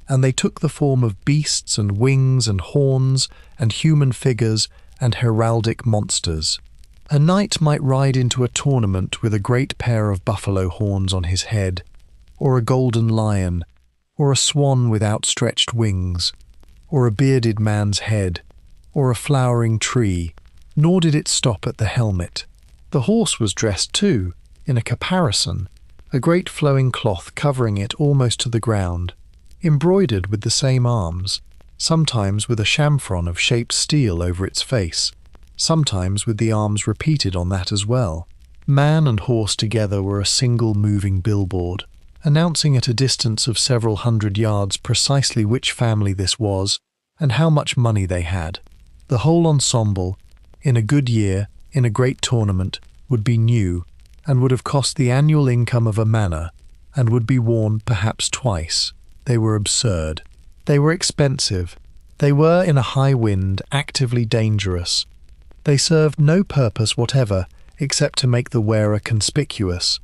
and they took the form of beasts and wings and horns and human figures and heraldic monsters. A knight might ride into a tournament with a great pair of buffalo horns on his head, or a golden lion, or a swan with outstretched wings, or a bearded man's head, or a flowering tree, nor did it stop at the helmet. The horse was dressed too, in a caparison, a great flowing cloth covering it almost to the ground, embroidered with the same arms, sometimes with a chamfron of shaped steel over its face, sometimes with the arms repeated on that as well. Man and horse together were a single moving billboard, announcing at a distance of several hundred yards precisely which family this was and how much money they had. The whole ensemble, in a good year, in a great tournament, would be new, and would have cost the annual income of a manor, and would be worn perhaps twice. They were absurd. They were expensive. They were, in a high wind, actively dangerous. They served no purpose whatever except to make the wearer conspicuous,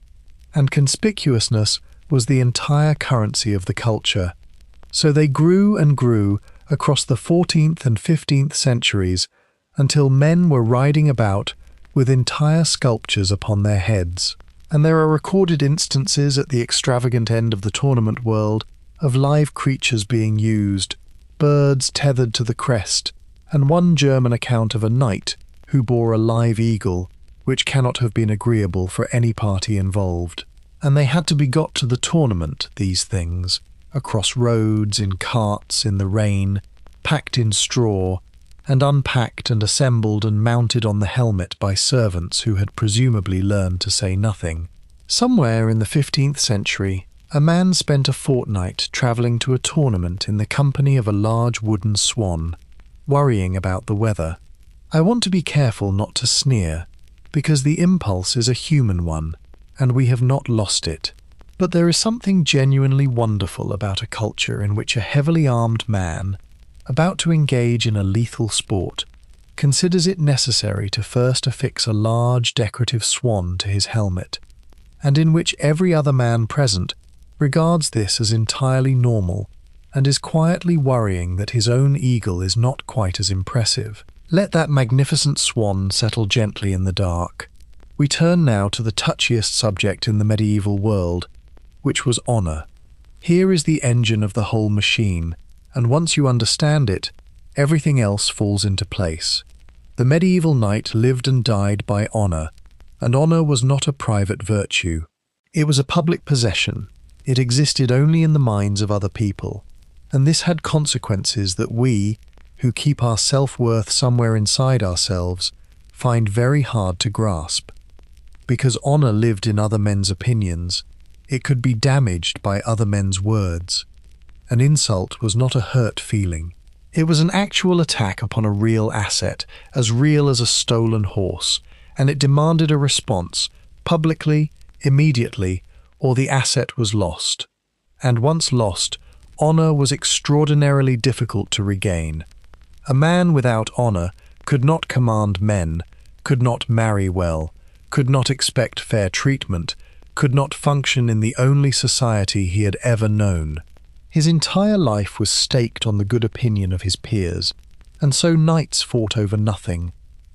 and conspicuousness was the entire currency of the culture. So they grew and grew across the 14th and 15th centuries until men were riding about with entire sculptures upon their heads. And there are recorded instances at the extravagant end of the tournament world of live creatures being used, birds tethered to the crest, and one German account of a knight who bore a live eagle, which cannot have been agreeable for any party involved. And they had to be got to the tournament, these things, across roads, in carts, in the rain, packed in straw, and unpacked and assembled and mounted on the helmet by servants who had presumably learned to say nothing. Somewhere in the 15th century, a man spent a fortnight travelling to a tournament in the company of a large wooden swan, worrying about the weather. I want to be careful not to sneer, because the impulse is a human one, and we have not lost it. But there is something genuinely wonderful about a culture in which a heavily armed man, about to engage in a lethal sport, considers it necessary to first affix a large decorative swan to his helmet, and in which every other man present regards this as entirely normal and is quietly worrying that his own eagle is not quite as impressive. Let that magnificent swan settle gently in the dark. We turn now to the touchiest subject in the medieval world, which was honour. Here is the engine of the whole machine, and once you understand it, everything else falls into place. The medieval knight lived and died by honour, and honour was not a private virtue. It was a public possession. It existed only in the minds of other people, and this had consequences that we, who keep our self-worth somewhere inside ourselves, find very hard to grasp. Because honour lived in other men's opinions, it could be damaged by other men's words. An insult was not a hurt feeling. It was an actual attack upon a real asset, as real as a stolen horse, and it demanded a response, publicly, immediately, or the asset was lost. And once lost, honour was extraordinarily difficult to regain. A man without honour could not command men, could not marry well, could not expect fair treatment, could not function in the only society he had ever known. His entire life was staked on the good opinion of his peers, and so knights fought over nothing,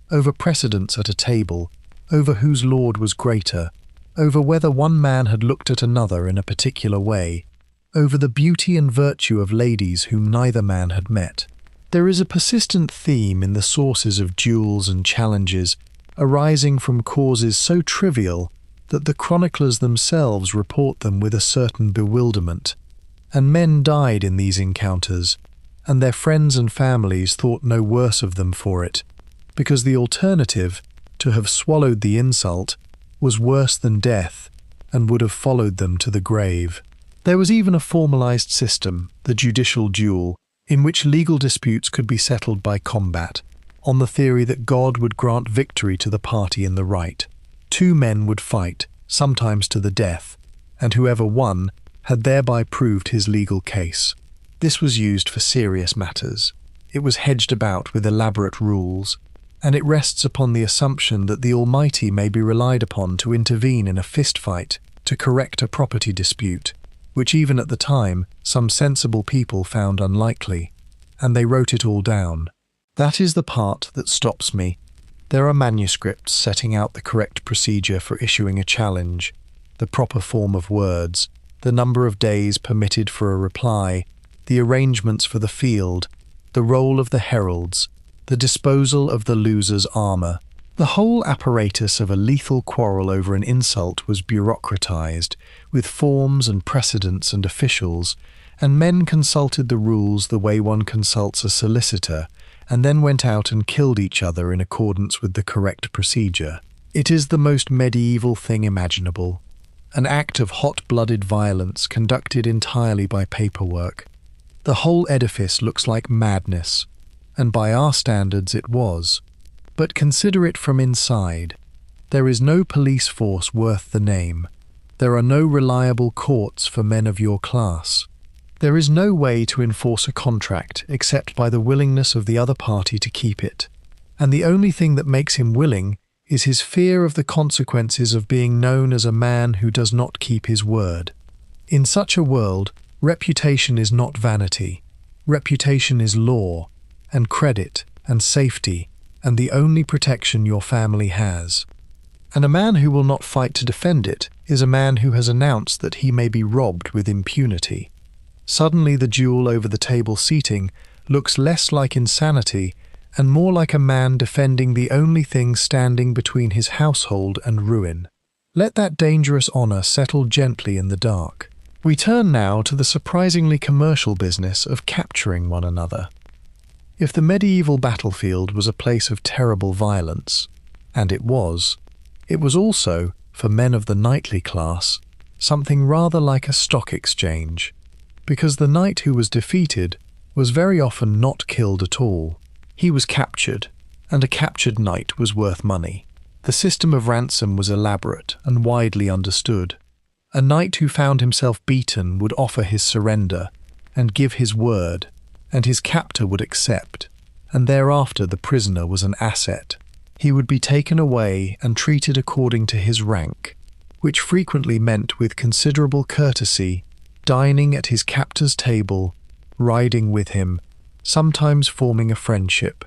over precedence at a table, over whose lord was greater, over whether one man had looked at another in a particular way, over the beauty and virtue of ladies whom neither man had met. There is a persistent theme in the sources of duels and challenges arising from causes so trivial that the chroniclers themselves report them with a certain bewilderment. And men died in these encounters, and their friends and families thought no worse of them for it, because the alternative, to have swallowed the insult, was worse than death, and would have followed them to the grave. There was even a formalized system, the judicial duel, in which legal disputes could be settled by combat, on the theory that God would grant victory to the party in the right. Two men would fight, sometimes to the death, and whoever won had thereby proved his legal case. This was used for serious matters. It was hedged about with elaborate rules, and it rests upon the assumption that the Almighty may be relied upon to intervene in a fistfight to correct a property dispute, which even at the time some sensible people found unlikely, and they wrote it all down. That is the part that stops me. There are manuscripts setting out the correct procedure for issuing a challenge, the proper form of words, the number of days permitted for a reply, the arrangements for the field, the role of the heralds, the disposal of the loser's armour, The whole apparatus of a lethal quarrel over an insult was bureaucratized, with forms and precedents and officials, and men consulted the rules the way one consults a solicitor, and then went out and killed each other in accordance with the correct procedure. It is the most medieval thing imaginable, an act of hot-blooded violence conducted entirely by paperwork. The whole edifice looks like madness, and by our standards it was. But consider it from inside. There is no police force worth the name. There are no reliable courts for men of your class. There is no way to enforce a contract except by the willingness of the other party to keep it. And the only thing that makes him willing is his fear of the consequences of being known as a man who does not keep his word. In such a world, reputation is not vanity. Reputation is law, and credit, and safety, and the only protection your family has. And a man who will not fight to defend it is a man who has announced that he may be robbed with impunity. Suddenly the duel over the table seating looks less like insanity and more like a man defending the only thing standing between his household and ruin. Let that dangerous honor settle gently in the dark. We turn now to the surprisingly commercial business of capturing one another. If the medieval battlefield was a place of terrible violence, and it was also, for men of the knightly class, something rather like a stock exchange, because the knight who was defeated was very often not killed at all. He was captured, and a captured knight was worth money. The system of ransom was elaborate and widely understood. A knight who found himself beaten would offer his surrender and give his word, and his captor would accept, and thereafter the prisoner was an asset. He would be taken away and treated according to his rank, which frequently meant with considerable courtesy, dining at his captor's table, riding with him, sometimes forming a friendship,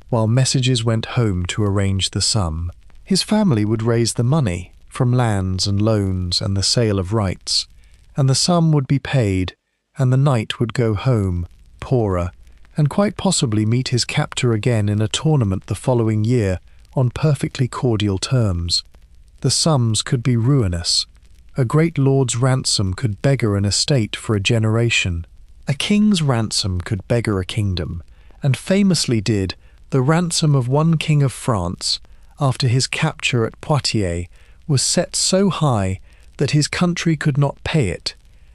while messages went home to arrange the sum. His family would raise the money from lands and loans and the sale of rights, and the sum would be paid, and the knight would go home, poorer, and quite possibly meet his captor again in a tournament the following year on perfectly cordial terms. The sums could be ruinous. A great lord's ransom could beggar an estate for a generation. A king's ransom could beggar a kingdom, and famously did the ransom of one king of France, after his capture at Poitiers, was set so high that his country could not pay it,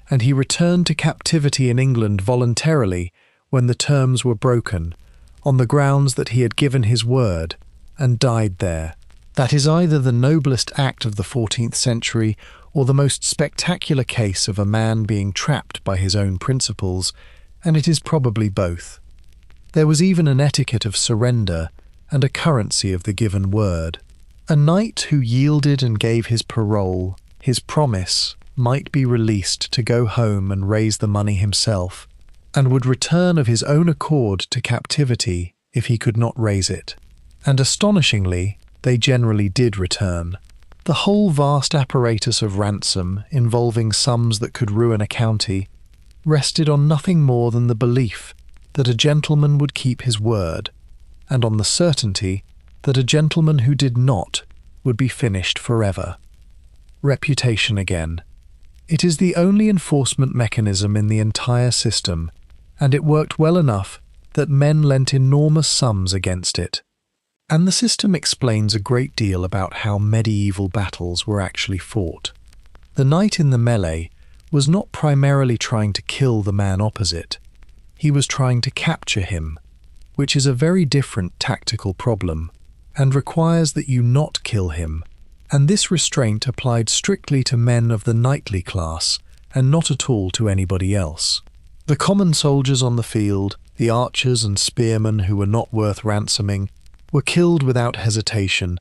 and he returned to captivity in England voluntarily when the terms were broken, on the grounds that he had given his word, and died there. That is either the noblest act of the 14th century or the most spectacular case of a man being trapped by his own principles, and it is probably both. There was even an etiquette of surrender and a currency of the given word. A knight who yielded and gave his parole, his promise, might be released to go home and raise the money himself, and would return of his own accord to captivity if he could not raise it. And astonishingly, they generally did return. The whole vast apparatus of ransom, involving sums that could ruin a county, rested on nothing more than the belief that a gentleman would keep his word, and on the certainty that a gentleman who did not would be finished forever. Reputation again. It is the only enforcement mechanism in the entire system, and it worked well enough that men lent enormous sums against it. And the system explains a great deal about how medieval battles were actually fought. The knight in the melee was not primarily trying to kill the man opposite. He was trying to capture him, which is a very different tactical problem, and requires that you not kill him. And this restraint applied strictly to men of the knightly class, and not at all to anybody else. The common soldiers on the field, the archers and spearmen who were not worth ransoming, were killed without hesitation,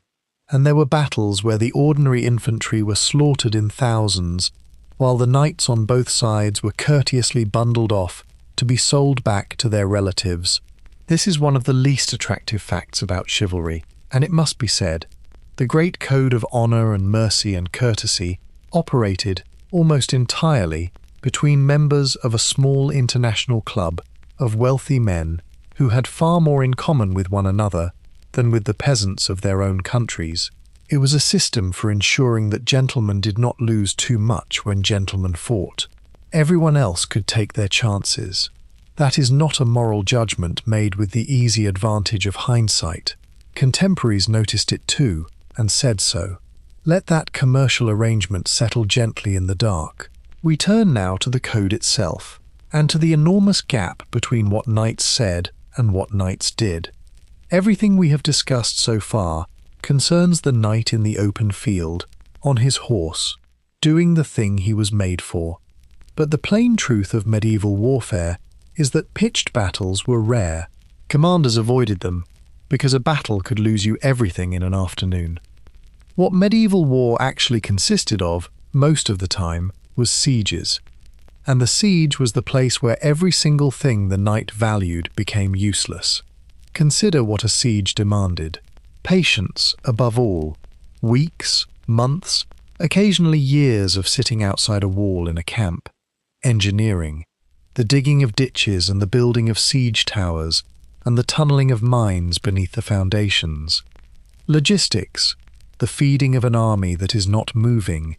and there were battles where the ordinary infantry were slaughtered in thousands, while the knights on both sides were courteously bundled off to be sold back to their relatives. This is one of the least attractive facts about chivalry, and it must be said. The great code of honour and mercy and courtesy operated almost entirely between members of a small international club of wealthy men who had far more in common with one another than with the peasants of their own countries. It was a system for ensuring that gentlemen did not lose too much when gentlemen fought. Everyone else could take their chances. That is not a moral judgment made with the easy advantage of hindsight. Contemporaries noticed it too, and said so. Let that commercial arrangement settle gently in the dark. We turn now to the code itself, and to the enormous gap between what knights said and what knights did. Everything we have discussed so far concerns the knight in the open field, on his horse, doing the thing he was made for. But the plain truth of medieval warfare is that pitched battles were rare. Commanders avoided them, because a battle could lose you everything in an afternoon. What medieval war actually consisted of, most of the time, was sieges. And the siege was the place where every single thing the knight valued became useless. Consider what a siege demanded. Patience, above all. Weeks, months, occasionally years of sitting outside a wall in a camp. Engineering. The digging of ditches and the building of siege towers, and the tunneling of mines beneath the foundations. Logistics. The feeding of an army that is not moving,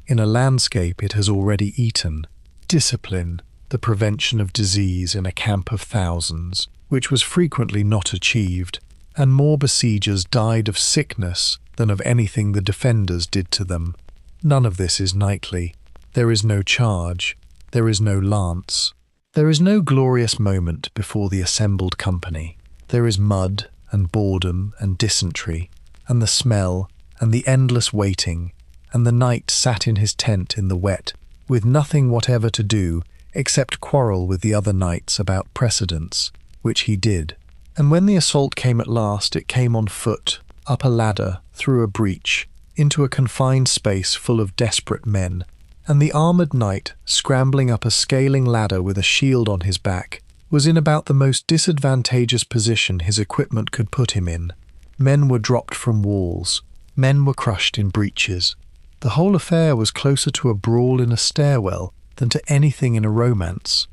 in a landscape it has already eaten. Discipline. The prevention of disease in a camp of thousands, which was frequently not achieved, and more besiegers died of sickness than of anything the defenders did to them. None of this is knightly. There is no charge. There is no lance. There is no glorious moment before the assembled company. There is mud and boredom and dysentery, and the smell and the endless waiting, and the knight sat in his tent in the wet, with nothing whatever to do except quarrel with the other knights about precedence, which he did. And when the assault came at last, it came on foot, up a ladder, through a breach, into a confined space full of desperate men, and the armoured knight, scrambling up a scaling ladder with a shield on his back, was in about the most disadvantageous position his equipment could put him in. Men were dropped from walls. Men were crushed in breaches. The whole affair was closer to a brawl in a stairwell than to anything in a romance.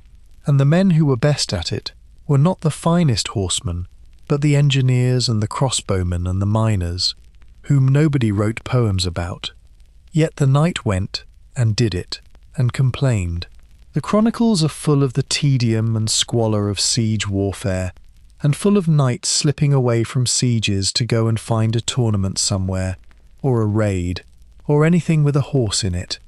And the men who were best at it were not the finest horsemen, but the engineers and the crossbowmen and the miners, whom nobody wrote poems about. Yet the knight went and did it, and complained. The chronicles are full of the tedium and squalor of siege warfare, and full of knights slipping away from sieges to go and find a tournament somewhere, or a raid, or anything with a horse in it.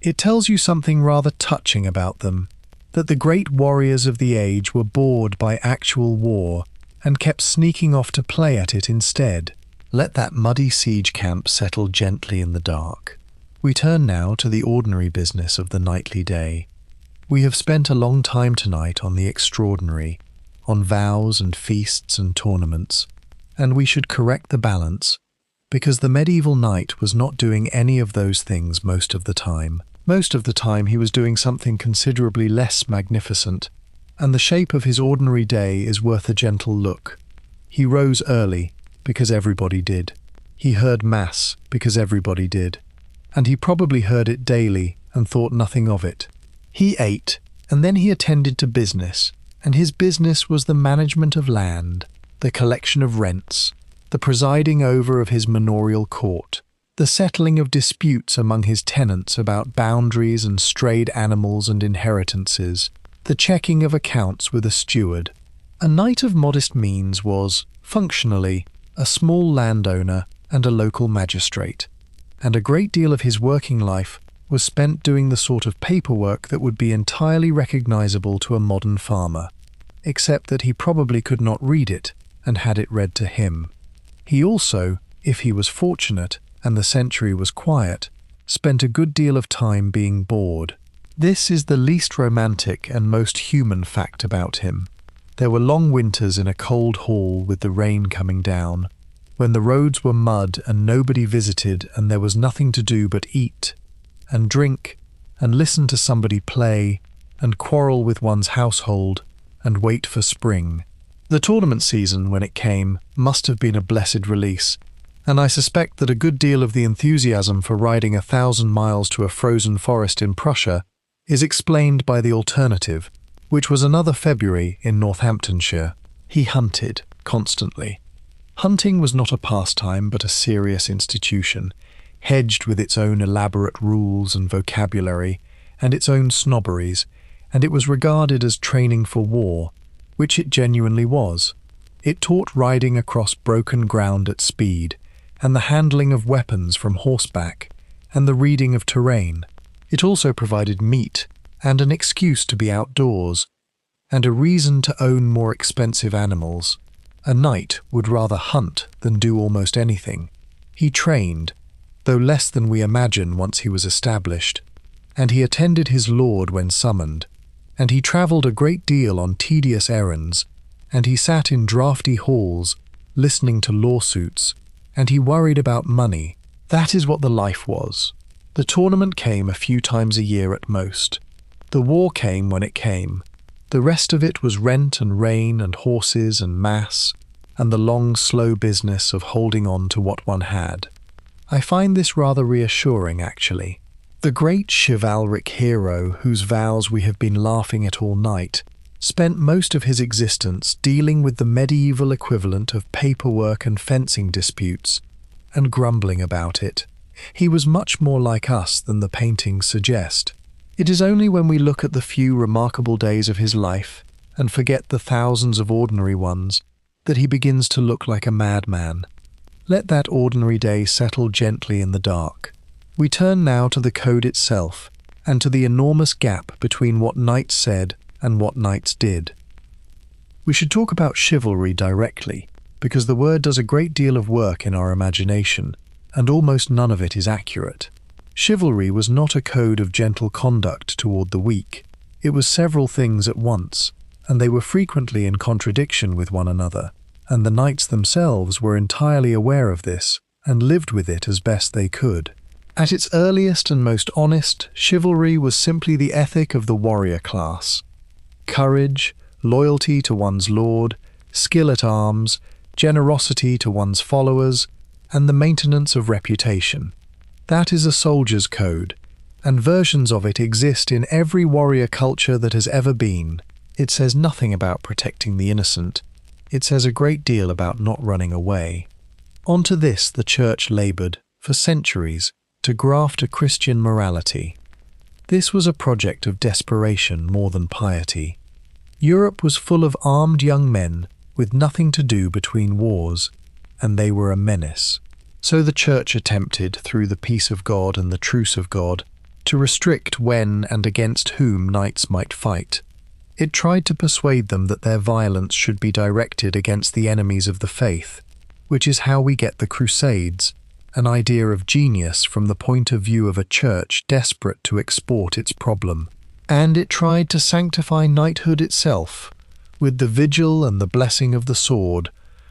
It tells you something rather touching about them, that the great warriors of the age were bored by actual war and kept sneaking off to play at it instead. Let that muddy siege camp settle gently in the dark. We turn now to the ordinary business of the knightly day. We have spent a long time tonight on the extraordinary, on vows and feasts and tournaments, and we should correct the balance, because the medieval knight was not doing any of those things most of the time. Most of the time he was doing something considerably less magnificent, and the shape of his ordinary day is worth a gentle look. He rose early, because everybody did. He heard Mass, because everybody did. And he probably heard it daily and thought nothing of it. He ate, and then he attended to business, and his business was the management of land, the collection of rents, the presiding over of his manorial court, the settling of disputes among his tenants about boundaries and strayed animals and inheritances, the checking of accounts with a steward. A knight of modest means was, functionally, a small landowner and a local magistrate, and a great deal of his working life was spent doing the sort of paperwork that would be entirely recognizable to a modern farmer, except that he probably could not read it and had it read to him. He also, if he was fortunate and the century was quiet, spent a good deal of time being bored. This is the least romantic and most human fact about him. There were long winters in a cold hall with the rain coming down, when the roads were mud and nobody visited and there was nothing to do but eat and drink and listen to somebody play and quarrel with one's household and wait for spring. The tournament season, when it came, must have been a blessed release, and I suspect that a good deal of the enthusiasm for riding 1,000 miles to a frozen forest in Prussia is explained by the alternative, which was another February in Northamptonshire. He hunted constantly. Hunting was not a pastime but a serious institution, hedged with its own elaborate rules and vocabulary, and its own snobberies, and it was regarded as training for war, which it genuinely was. It taught riding across broken ground at speed, and the handling of weapons from horseback, and the reading of terrain. It also provided meat, and an excuse to be outdoors, and a reason to own more expensive animals. A knight would rather hunt than do almost anything. He trained, though less than we imagine once he was established, and he attended his lord when summoned, and he travelled a great deal on tedious errands, and he sat in draughty halls, listening to lawsuits, and he worried about money. That is what the life was. The tournament came a few times a year at most. The war came when it came. The rest of it was rent and rain and horses and mass, and the long, slow business of holding on to what one had. I find this rather reassuring, actually. The great chivalric hero, whose vows we have been laughing at all night, spent most of his existence dealing with the medieval equivalent of paperwork and fencing disputes, and grumbling about it. He was much more like us than the paintings suggest. It is only when we look at the few remarkable days of his life, and forget the thousands of ordinary ones, that he begins to look like a madman. Let that ordinary day settle gently in the dark. We turn now to the code itself, and to the enormous gap between what knights said and what knights did. We should talk about chivalry directly, because the word does a great deal of work in our imagination, and almost none of it is accurate. Chivalry was not a code of gentle conduct toward the weak. It was several things at once, and they were frequently in contradiction with one another, and the knights themselves were entirely aware of this, and lived with it as best they could. At its earliest and most honest, chivalry was simply the ethic of the warrior class. Courage, loyalty to one's lord, skill at arms, generosity to one's followers, and the maintenance of reputation. That is a soldier's code, and versions of it exist in every warrior culture that has ever been. It says nothing about protecting the innocent. It says a great deal about not running away. Onto this the Church laboured, for centuries, to graft a Christian morality. This was a project of desperation more than piety. Europe was full of armed young men with nothing to do between wars, and they were a menace. So the Church attempted, through the peace of God and the truce of God, to restrict when and against whom knights might fight. It tried to persuade them that their violence should be directed against the enemies of the faith, which is how we get the Crusades, an idea of genius from the point of view of a church desperate to export its problem. And it tried to sanctify knighthood itself, with the vigil and the blessing of the sword,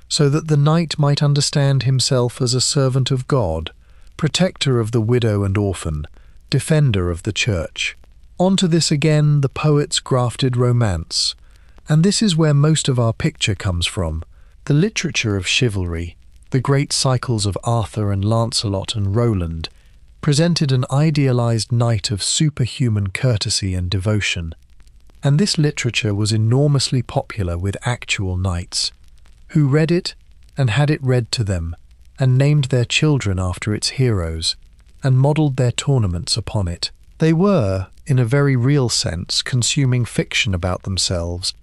so that the knight might understand himself as a servant of God, protector of the widow and orphan, defender of the church. Onto this again the poets grafted romance, and this is where most of our picture comes from. The literature of chivalry, the great cycles of Arthur and Lancelot and Roland, presented an idealized knight of superhuman courtesy and devotion. And this literature was enormously popular with actual knights, who read it and had it read to them, and named their children after its heroes, and modelled their tournaments upon it. They were, in a very real sense, consuming fiction about themselves,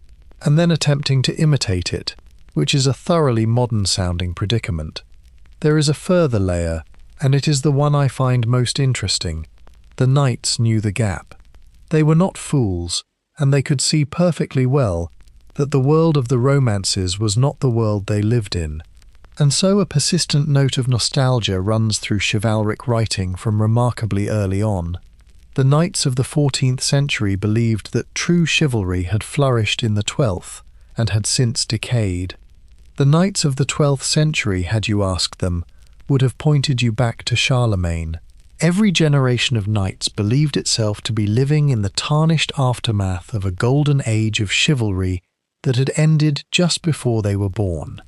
and then attempting to imitate it, which is a thoroughly modern-sounding predicament. There is a further layer, and it is the one I find most interesting. The knights knew the gap. They were not fools, and they could see perfectly well that the world of the romances was not the world they lived in. And so a persistent note of nostalgia runs through chivalric writing from remarkably early on. The knights of the 14th century believed that true chivalry had flourished in the 12th and had since decayed. The knights of the 12th century, had you asked them, would have pointed you back to Charlemagne. Every generation of knights believed itself to be living in the tarnished aftermath of a golden age of chivalry that had ended just before they were born.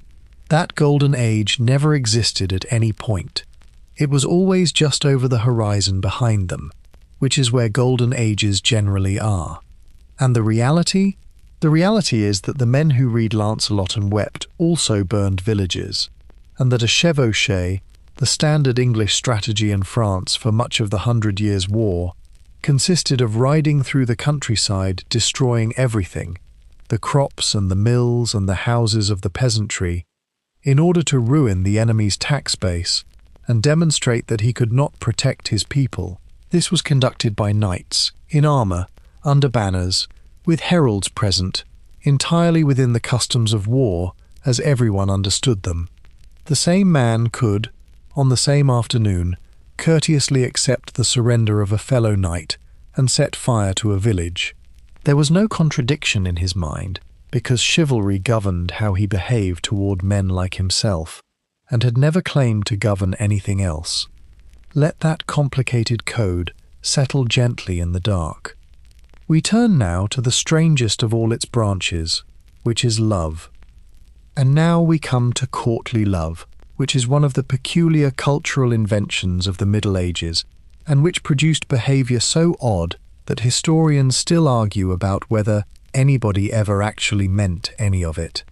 That golden age never existed at any point. It was always just over the horizon behind them, which is where golden ages generally are. And the reality? The reality is that the men who read Lancelot and wept also burned villages. and that a chevauchée, the standard English strategy in France for much of the 100 Years' War, consisted of riding through the countryside destroying everything, the crops and the mills and the houses of the peasantry, in order to ruin the enemy's tax base and demonstrate that he could not protect his people. This was conducted by knights, in armour, under banners, with heralds present, entirely within the customs of war, as everyone understood them. The same man could, on the same afternoon, courteously accept the surrender of a fellow knight and set fire to a village. There was no contradiction in his mind, because chivalry governed how he behaved toward men like himself, and had never claimed to govern anything else. Let that complicated code settle gently in the dark. We turn now to the strangest of all its branches, which is love. And now we come to courtly love, which is one of the peculiar cultural inventions of the Middle Ages, and which produced behaviour so odd that historians still argue about whether anybody ever actually meant any of it.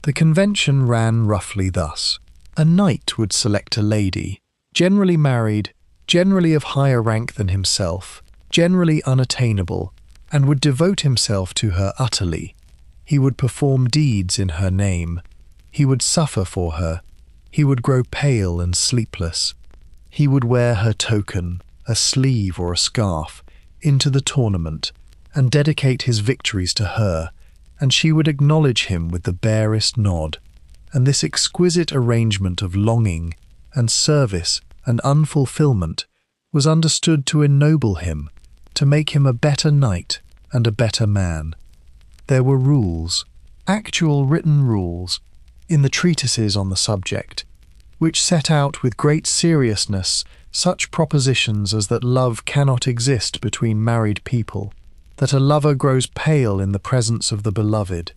The convention ran roughly thus. A knight would select a lady, generally married, generally of higher rank than himself, generally unattainable, and would devote himself to her utterly. He would perform deeds in her name. He would suffer for her. He would grow pale and sleepless. He would wear her token, a sleeve or a scarf, into the tournament, and dedicate his victories to her, and she would acknowledge him with the barest nod. And this exquisite arrangement of longing and service and unfulfillment was understood to ennoble him, to make him a better knight and a better man. There were rules, actual written rules, in the treatises on the subject, which set out with great seriousness such propositions as that love cannot exist between married people, that a lover grows pale in the presence of the beloved,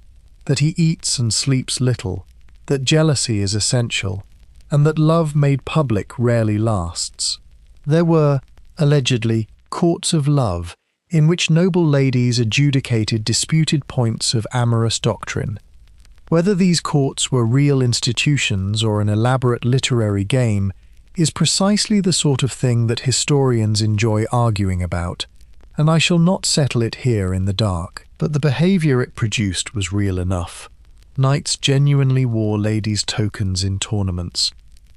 that he eats and sleeps little, that jealousy is essential, and that love made public rarely lasts. There were, allegedly, courts of love, in which noble ladies adjudicated disputed points of amorous doctrine. Whether these courts were real institutions or an elaborate literary game is precisely the sort of thing that historians enjoy arguing about, and I shall not settle it here in the dark. But the behaviour it produced was real enough. Knights genuinely wore ladies' tokens in tournaments.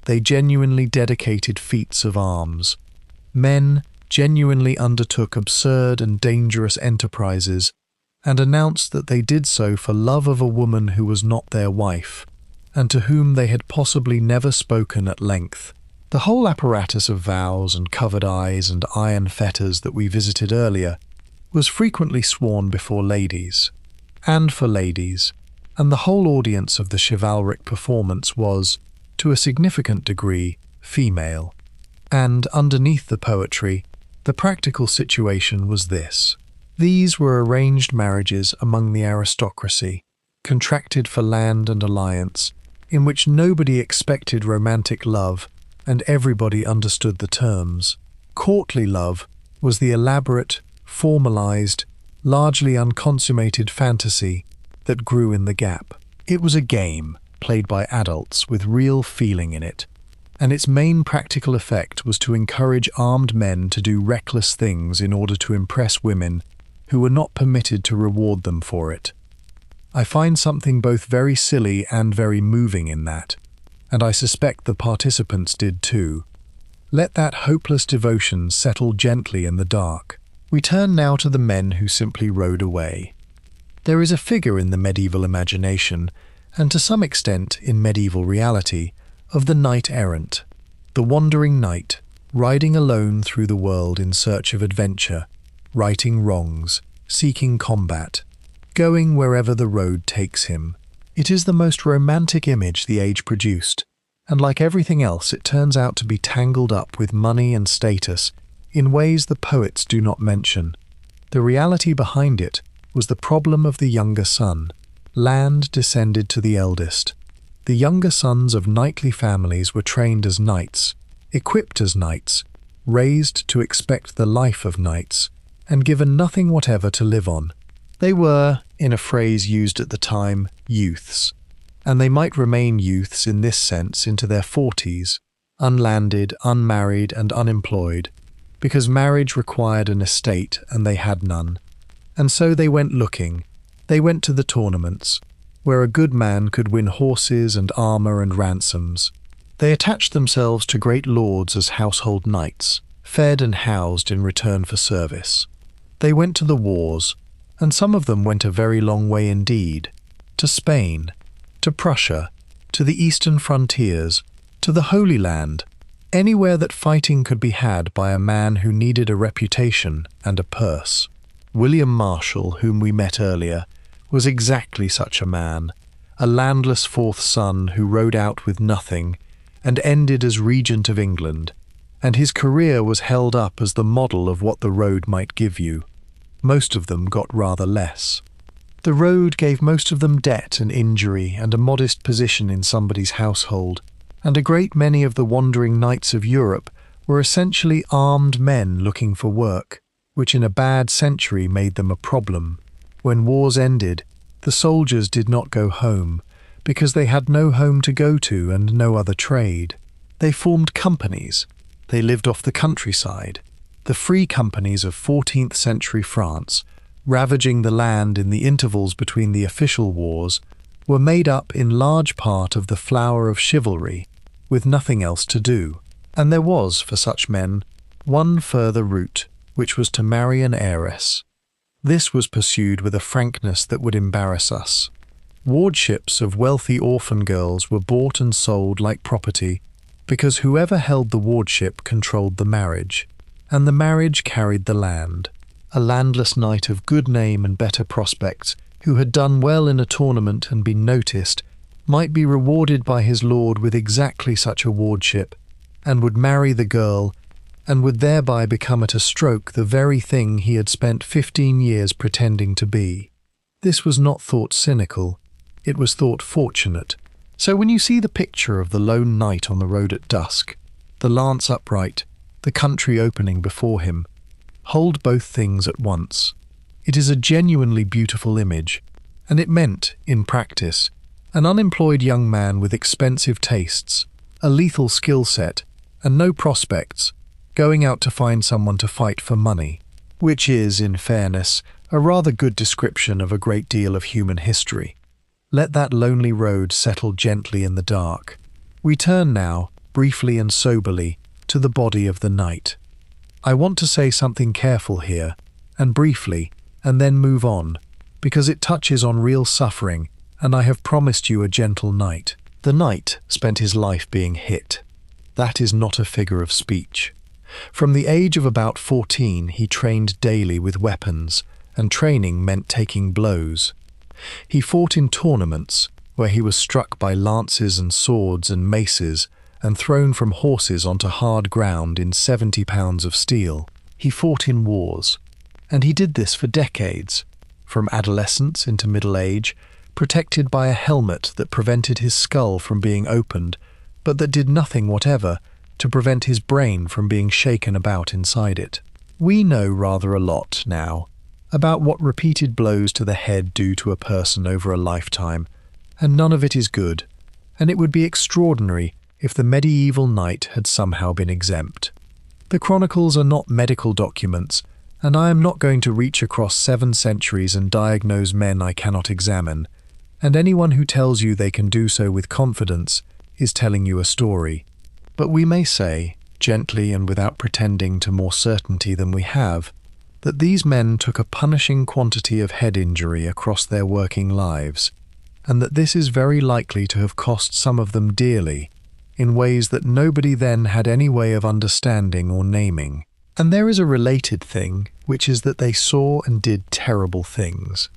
They genuinely dedicated feats of arms. Men genuinely undertook absurd and dangerous enterprises and announced that they did so for love of a woman who was not their wife, and to whom they had possibly never spoken at length. The whole apparatus of vows and covered eyes and iron fetters that we visited earlier was frequently sworn before ladies, and for ladies, and the whole audience of the chivalric performance was, to a significant degree, female. And underneath the poetry, the practical situation was this. These were arranged marriages among the aristocracy, contracted for land and alliance, in which nobody expected romantic love and everybody understood the terms. Courtly love was the elaborate, formalized, largely unconsummated fantasy that grew in the gap. It was a game played by adults with real feeling in it, and its main practical effect was to encourage armed men to do reckless things in order to impress women who were not permitted to reward them for it. I find something both very silly and very moving in that, and I suspect the participants did too. Let that hopeless devotion settle gently in the dark. We turn now to the men who simply rode away. There is a figure in the medieval imagination, and to some extent in medieval reality, of the knight-errant, the wandering knight, riding alone through the world in search of adventure, righting wrongs, seeking combat, going wherever the road takes him. It is the most romantic image the age produced, and like everything else it turns out to be tangled up with money and status in ways the poets do not mention. The reality behind it was the problem of the younger son. Land descended to the eldest. The younger sons of knightly families were trained as knights, equipped as knights, raised to expect the life of knights, and given nothing whatever to live on. They were, in a phrase used at the time, youths, and they might remain youths in this sense into their 40s, unlanded, unmarried, and unemployed, because marriage required an estate and they had none. And so they went looking. They went to the tournaments, where a good man could win horses and armour and ransoms. They attached themselves to great lords as household knights, fed and housed in return for service. They went to the wars, and some of them went a very long way indeed, to Spain, to Prussia, to the eastern frontiers, to the Holy Land, anywhere that fighting could be had by a man who needed a reputation and a purse. William Marshall, whom we met earlier, was exactly such a man, a landless fourth son who rode out with nothing and ended as regent of England, and his career was held up as the model of what the road might give you. Most of them got rather less. The road gave most of them debt and injury and a modest position in somebody's household, and a great many of the wandering knights of Europe were essentially armed men looking for work, which in a bad century made them a problem. When wars ended, the soldiers did not go home, because they had no home to go to and no other trade. They formed companies. They lived off the countryside. The free companies of 14th century France, ravaging the land in the intervals between the official wars, were made up in large part of the flower of chivalry, with nothing else to do. And there was, for such men, one further route, which was to marry an heiress. This was pursued with a frankness that would embarrass us. Wardships of wealthy orphan girls were bought and sold like property, because whoever held the wardship controlled the marriage, and the marriage carried the land. A landless knight of good name and better prospects, who had done well in a tournament and been noticed, might be rewarded by his lord with exactly such a wardship, and would marry the girl, and would thereby become at a stroke the very thing he had spent 15 years pretending to be. This was not thought cynical, it was thought fortunate. So when you see the picture of the lone knight on the road at dusk, the lance upright, the country opening before him, hold both things at once. It is a genuinely beautiful image, and it meant, in practice, an unemployed young man with expensive tastes, a lethal skill set, and no prospects, going out to find someone to fight for money, which is, in fairness, a rather good description of a great deal of human history. Let that lonely road settle gently in the dark. We turn now, briefly and soberly, to the body of the knight. I want to say something careful here, and briefly, and then move on, because it touches on real suffering, and I have promised you a gentle knight. The knight spent his life being hit. That is not a figure of speech. From the age of about 14, he trained daily with weapons, and training meant taking blows. He fought in tournaments, where he was struck by lances and swords and maces, and thrown from horses onto hard ground in 70 pounds of steel. He fought in wars, and he did this for decades, from adolescence into middle age, protected by a helmet that prevented his skull from being opened, but that did nothing whatever to prevent his brain from being shaken about inside it. We know rather a lot now about what repeated blows to the head do to a person over a lifetime, and none of it is good, and it would be extraordinary if the medieval knight had somehow been exempt. The chronicles are not medical documents, and I am not going to reach across 7 centuries and diagnose men I cannot examine, and anyone who tells you they can do so with confidence is telling you a story. But we may say, gently and without pretending to more certainty than we have, that these men took a punishing quantity of head injury across their working lives, and that this is very likely to have cost some of them dearly, in ways that nobody then had any way of understanding or naming. And there is a related thing, which is that they saw and did terrible things.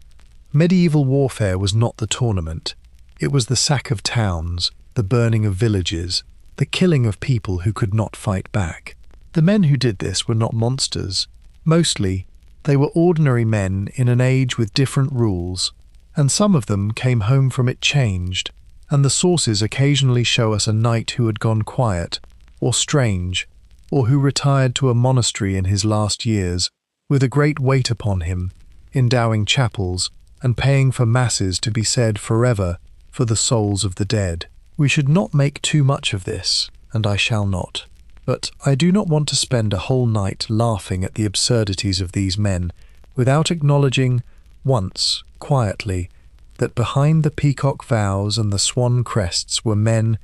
Medieval warfare was not the tournament. It was the sack of towns, the burning of villages, the killing of people who could not fight back. The men who did this were not monsters. Mostly, they were ordinary men in an age with different rules, and some of them came home from it changed, and the sources occasionally show us a knight who had gone quiet, or strange, or who retired to a monastery in his last years, with a great weight upon him, endowing chapels, and paying for masses to be said forever for the souls of the dead. We should not make too much of this, and I shall not. But I do not want to spend a whole night laughing at the absurdities of these men, without acknowledging, once, quietly, that behind the peacock vows and the swan crests were men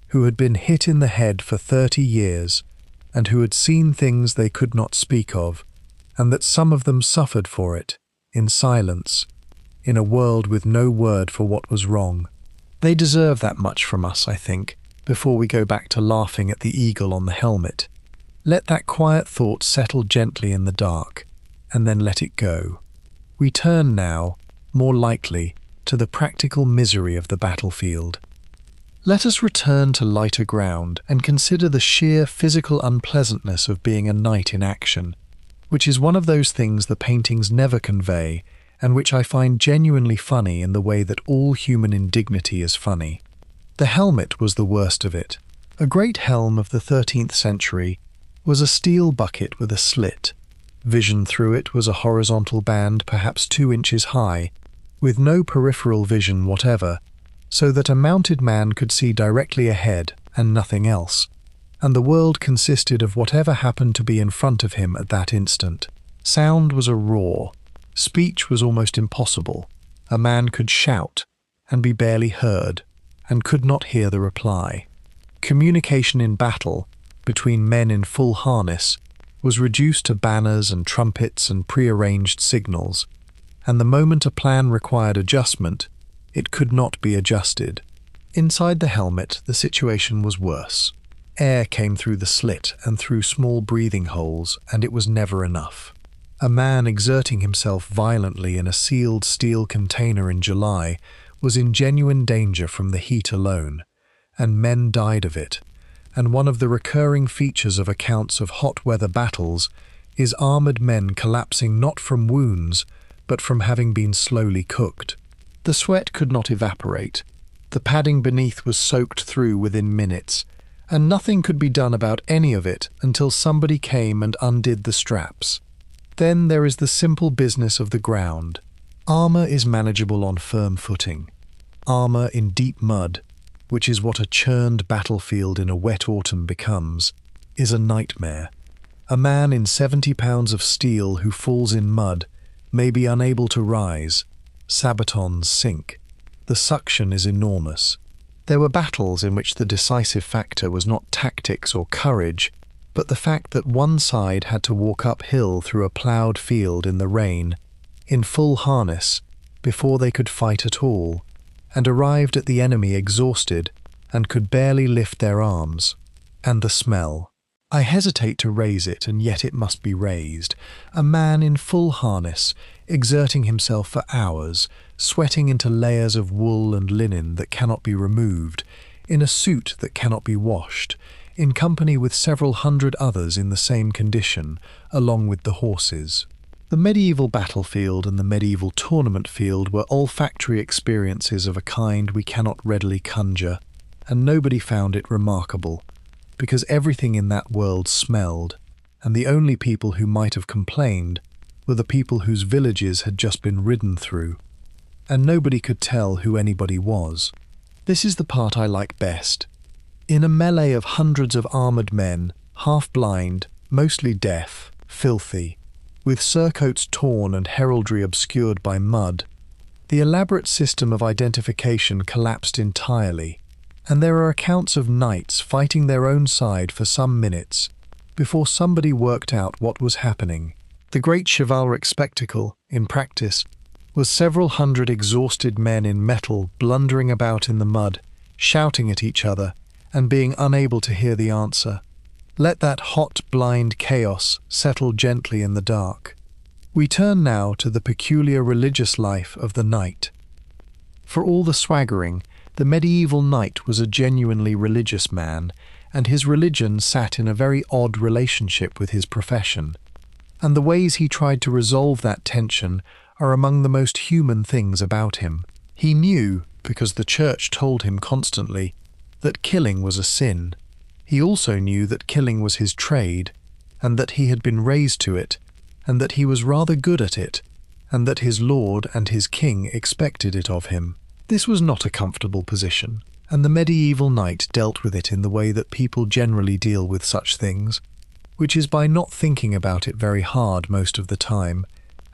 who had been hit in the head for 30 years, and who had seen things they could not speak of, and that some of them suffered for it, in silence, in a world with no word for what was wrong. They deserve that much from us, I think, before we go back to laughing at the eagle on the helmet. Let that quiet thought settle gently in the dark, and then let it go. We turn now, more lightly, to the practical misery of the battlefield. Let us return to lighter ground and consider the sheer physical unpleasantness of being a knight in action, which is one of those things the paintings never convey, and which I find genuinely funny in the way that all human indignity is funny. The helmet was the worst of it. A great helm of the 13th century was a steel bucket with a slit. Vision through it was a horizontal band perhaps 2 inches high, with no peripheral vision whatever, so that a mounted man could see directly ahead and nothing else, and the world consisted of whatever happened to be in front of him at that instant. Sound was a roar. Speech was almost impossible. A man could shout and be barely heard, and could not hear the reply. Communication in battle, between men in full harness, was reduced to banners and trumpets and prearranged signals, and the moment a plan required adjustment, it could not be adjusted. Inside the helmet, the situation was worse. Air came through the slit and through small breathing holes, and it was never enough. A man exerting himself violently in a sealed steel container in July was in genuine danger from the heat alone, and men died of it. And one of the recurring features of accounts of hot weather battles is armoured men collapsing not from wounds, but from having been slowly cooked. The sweat could not evaporate. The padding beneath was soaked through within minutes, and nothing could be done about any of it until somebody came and undid the straps. Then there is the simple business of the ground. Armour is manageable on firm footing. Armour in deep mud, which is what a churned battlefield in a wet autumn becomes, is a nightmare. A man in 70 pounds of steel who falls in mud may be unable to rise. Sabatons sink. The suction is enormous. There were battles in which the decisive factor was not tactics or courage, but the fact that one side had to walk uphill through a ploughed field in the rain, in full harness, before they could fight at all, and arrived at the enemy exhausted and could barely lift their arms. And the smell. I hesitate to raise it, and yet it must be raised. A man in full harness, exerting himself for hours, sweating into layers of wool and linen that cannot be removed, in a suit that cannot be washed, in company with several hundred others in the same condition, along with the horses. The medieval battlefield and the medieval tournament field were olfactory experiences of a kind we cannot readily conjure, and nobody found it remarkable, because everything in that world smelled, and the only people who might have complained were the people whose villages had just been ridden through, and nobody could tell who anybody was. This is the part I like best. In a melee of hundreds of armoured men, half-blind, mostly deaf, filthy, with surcoats torn and heraldry obscured by mud, the elaborate system of identification collapsed entirely, and there are accounts of knights fighting their own side for some minutes before somebody worked out what was happening. The great chivalric spectacle, in practice, was several hundred exhausted men in metal blundering about in the mud, shouting at each other, and being unable to hear the answer. Let that hot, blind chaos settle gently in the dark. We turn now to the peculiar religious life of the knight. For all the swaggering, the medieval knight was a genuinely religious man, and his religion sat in a very odd relationship with his profession. And the ways he tried to resolve that tension are among the most human things about him. He knew, because the church told him constantly, that killing was a sin. He also knew that killing was his trade, and that he had been raised to it, and that he was rather good at it, and that his lord and his king expected it of him. This was not a comfortable position, and the medieval knight dealt with it in the way that people generally deal with such things, which is by not thinking about it very hard most of the time,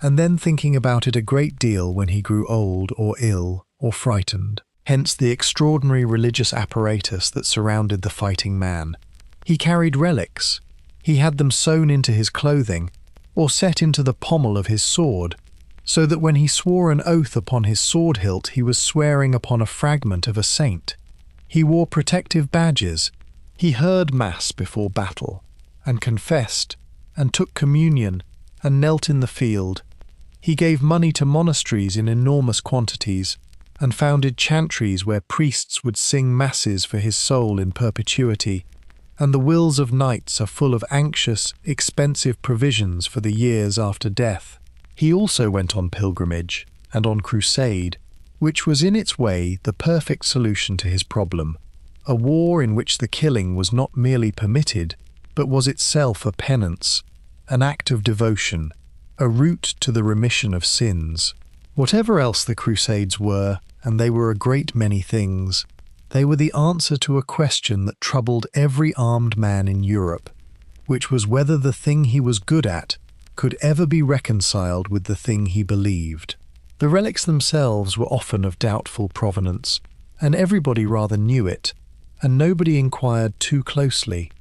and then thinking about it a great deal when he grew old or ill or frightened. Hence the extraordinary religious apparatus that surrounded the fighting man. He carried relics. He had them sewn into his clothing or set into the pommel of his sword, so that when he swore an oath upon his sword hilt he was swearing upon a fragment of a saint. He wore protective badges. He heard Mass before battle, and confessed, and took communion, and knelt in the field. He gave money to monasteries in enormous quantities, and founded chantries where priests would sing masses for his soul in perpetuity, and the wills of knights are full of anxious, expensive provisions for the years after death. He also went on pilgrimage and on crusade, which was in its way the perfect solution to his problem, a war in which the killing was not merely permitted, but was itself a penance, an act of devotion, a route to the remission of sins. Whatever else the Crusades were, and they were a great many things, they were the answer to a question that troubled every armed man in Europe, which was whether the thing he was good at could ever be reconciled with the thing he believed. The relics themselves were often of doubtful provenance, and everybody rather knew it, and nobody inquired too closely.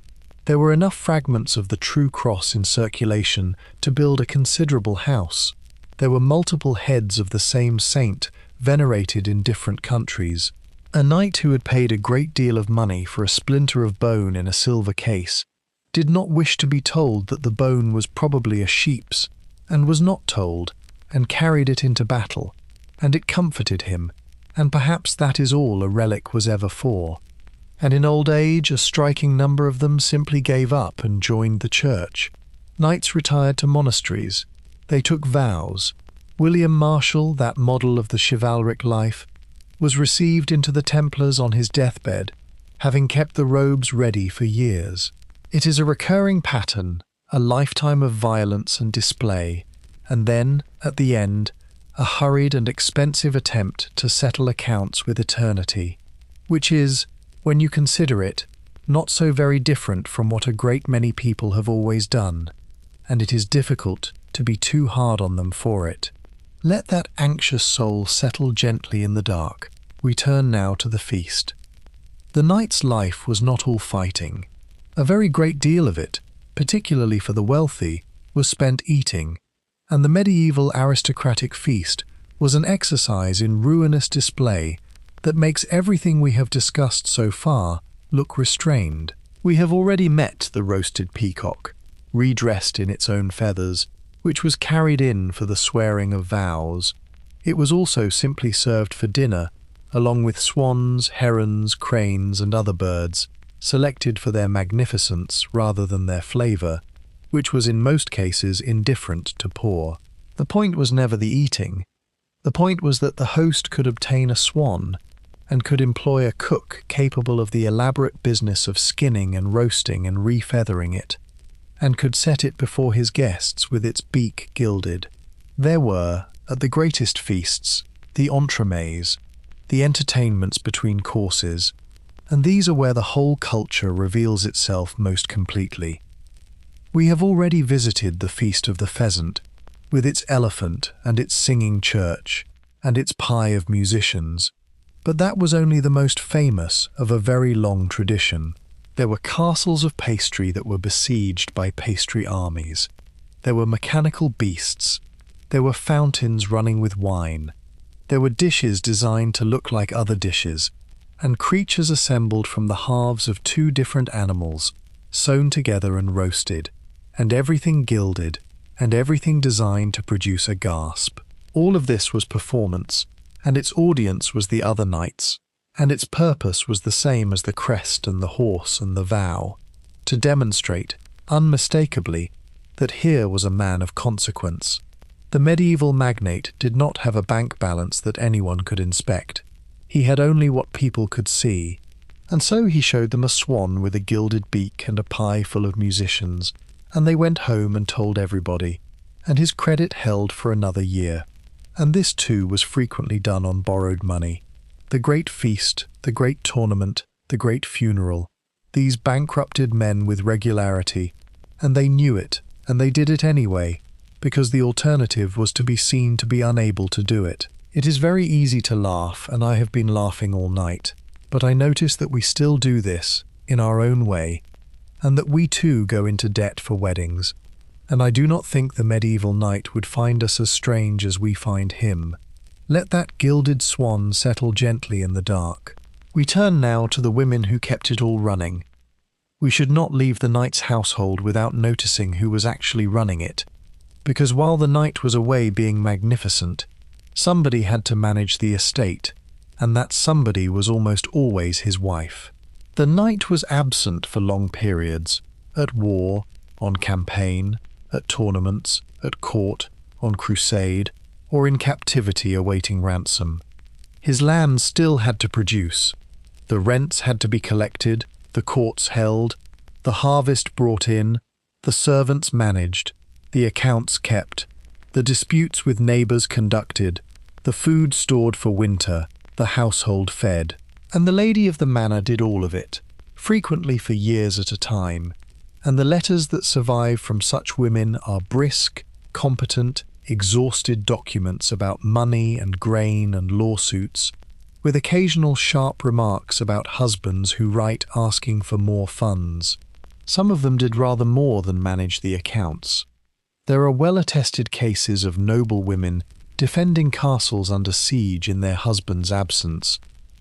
There were enough fragments of the true cross in circulation to build a considerable house. There were multiple heads of the same saint venerated in different countries. A knight who had paid a great deal of money for a splinter of bone in a silver case did not wish to be told that the bone was probably a sheep's, and was not told, and carried it into battle, and it comforted him, and perhaps that is all a relic was ever for. And in old age a striking number of them simply gave up and joined the church. Knights retired to monasteries. They took vows. William Marshall, that model of the chivalric life, was received into the Templars on his deathbed, having kept the robes ready for years. It is a recurring pattern, a lifetime of violence and display, and then, at the end, a hurried and expensive attempt to settle accounts with eternity, which is, when you consider it, not so very different from what a great many people have always done, and it is difficult to be too hard on them for it. Let that anxious soul settle gently in the dark. We turn now to the feast. The knight's life was not all fighting. A very great deal of it, particularly for the wealthy, was spent eating, and the medieval aristocratic feast was an exercise in ruinous display that makes everything we have discussed so far look restrained. We have already met the roasted peacock, redressed in its own feathers, which was carried in for the swearing of vows. It was also simply served for dinner, along with swans, herons, cranes, and other birds, selected for their magnificence rather than their flavour, which was in most cases indifferent to poor. The point was never the eating. The point was that the host could obtain a swan, and could employ a cook capable of the elaborate business of skinning and roasting and refeathering it, and could set it before his guests with its beak gilded. There were, at the greatest feasts, the entremets, the entertainments between courses, and these are where the whole culture reveals itself most completely. We have already visited the Feast of the Pheasant, with its elephant and its singing church, and its pie of musicians, but that was only the most famous of a very long tradition. There were castles of pastry that were besieged by pastry armies. There were mechanical beasts. There were fountains running with wine. There were dishes designed to look like other dishes, and creatures assembled from the halves of two different animals, sewn together and roasted, and everything gilded, and everything designed to produce a gasp. All of this was performance, and its audience was the other knights, and its purpose was the same as the crest and the horse and the vow, to demonstrate, unmistakably, that here was a man of consequence. The medieval magnate did not have a bank balance that anyone could inspect. He had only what people could see, and so he showed them a swan with a gilded beak and a pie full of musicians, and they went home and told everybody, and his credit held for another year. And this too was frequently done on borrowed money. The great feast, the great tournament, the great funeral. These bankrupted men with regularity, and they knew it, and they did it anyway, because the alternative was to be seen to be unable to do it. It is very easy to laugh, and I have been laughing all night, but I notice that we still do this, in our own way, and that we too go into debt for weddings, and I do not think the medieval knight would find us as strange as we find him. Let that gilded swan settle gently in the dark. We turn now to the women who kept it all running. We should not leave the knight's household without noticing who was actually running it, because while the knight was away being magnificent, somebody had to manage the estate, and that somebody was almost always his wife. The knight was absent for long periods, at war, on campaign, at tournaments, at court, on crusade, or in captivity awaiting ransom. His land still had to produce. The rents had to be collected, the courts held, the harvest brought in, the servants managed, the accounts kept, the disputes with neighbours conducted, the food stored for winter, the household fed. And the lady of the manor did all of it, frequently for years at a time, and the letters that survive from such women are brisk, competent, exhausted documents about money and grain and lawsuits, with occasional sharp remarks about husbands who write asking for more funds. Some of them did rather more than manage the accounts. There are well-attested cases of noble women defending castles under siege in their husband's absence,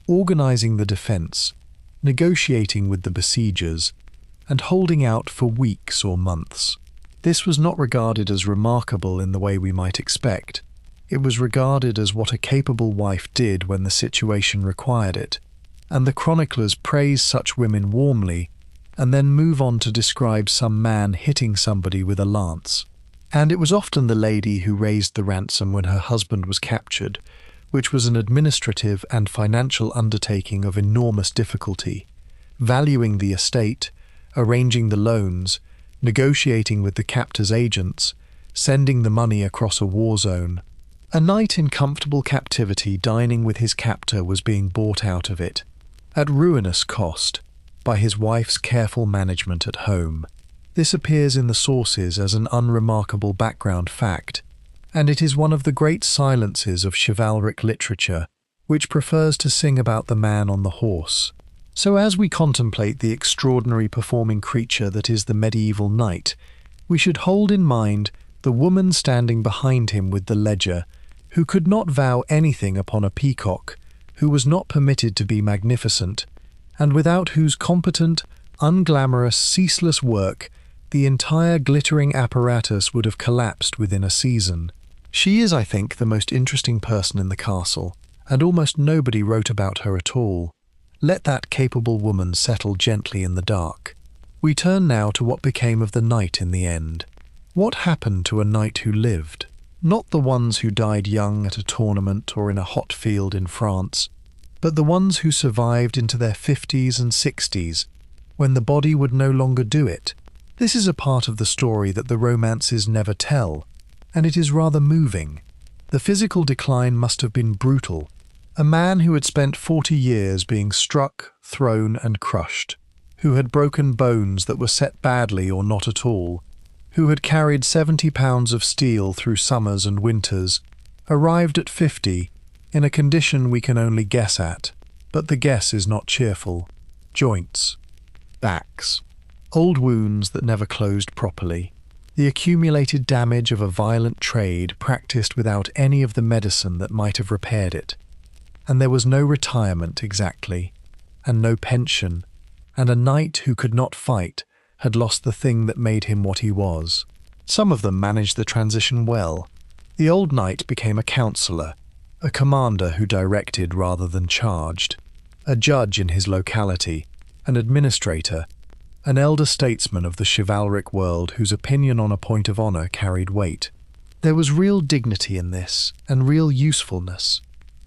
organizing the defense, negotiating with the besiegers, and holding out for weeks or months. This was not regarded as remarkable in the way we might expect. It was regarded as what a capable wife did when the situation required it, and the chroniclers praise such women warmly and then move on to describe some man hitting somebody with a lance. And it was often the lady who raised the ransom when her husband was captured, which was an administrative and financial undertaking of enormous difficulty, valuing the estate, arranging the loans, negotiating with the captor's agents, sending the money across a war zone. A knight in comfortable captivity dining with his captor was being bought out of it, at ruinous cost, by his wife's careful management at home. This appears in the sources as an unremarkable background fact, and it is one of the great silences of chivalric literature, which prefers to sing about the man on the horse. So as we contemplate the extraordinary performing creature that is the medieval knight, we should hold in mind the woman standing behind him with the ledger, who could not vow anything upon a peacock, who was not permitted to be magnificent, and without whose competent, unglamorous, ceaseless work the entire glittering apparatus would have collapsed within a season. She is, I think, the most interesting person in the castle, and almost nobody wrote about her at all. Let that capable woman settle gently in the dark. We turn now to what became of the knight in the end. What happened to a knight who lived? Not the ones who died young at a tournament or in a hot field in France, but the ones who survived into their 50s and 60s, when the body would no longer do it. This is a part of the story that the romances never tell, and it is rather moving. The physical decline must have been brutal. A man who had spent 40 years being struck, thrown and crushed, who had broken bones that were set badly or not at all, who had carried 70 pounds of steel through summers and winters, arrived at 50 in a condition we can only guess at, but the guess is not cheerful. Joints, backs, old wounds that never closed properly, the accumulated damage of a violent trade practiced without any of the medicine that might have repaired it. And there was no retirement exactly, and no pension, and a knight who could not fight had lost the thing that made him what he was. Some of them managed the transition well. The old knight became a counsellor, a commander who directed rather than charged, a judge in his locality, an administrator, an elder statesman of the chivalric world whose opinion on a point of honour carried weight. There was real dignity in this, and real usefulness,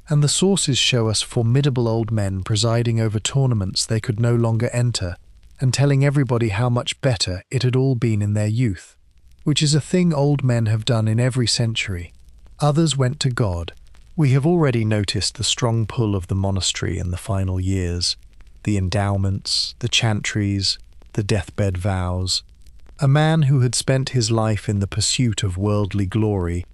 and the sources show us formidable old men presiding over tournaments they could no longer enter, and telling everybody how much better it had all been in their youth, which is a thing old men have done in every century. Others went to God, We have already noticed the strong pull of the monastery in the final years, the endowments, the chantries, the deathbed vows. A man who had spent his life in the pursuit of worldly glory,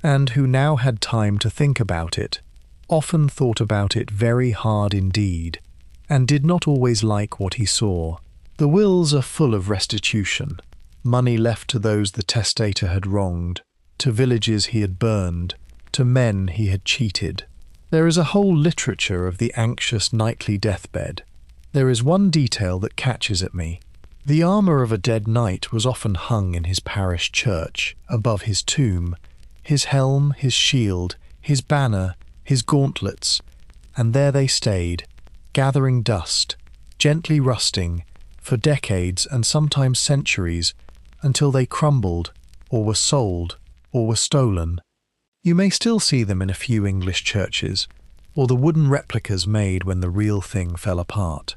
and who now had time to think about it, often thought about it very hard indeed, and did not always like what he saw. The wills are full of restitution, money left to those the testator had wronged, to villages he had burned, to men he had cheated. There is a whole literature of the anxious nightly deathbed. There is one detail that catches at me. The armour of a dead knight was often hung in his parish church, above his tomb, his helm, his shield, his banner, his gauntlets, and there they stayed, gathering dust, gently rusting, for decades and sometimes centuries, until they crumbled, or were sold, or were stolen. You may still see them in a few English churches, or the wooden replicas made when the real thing fell apart.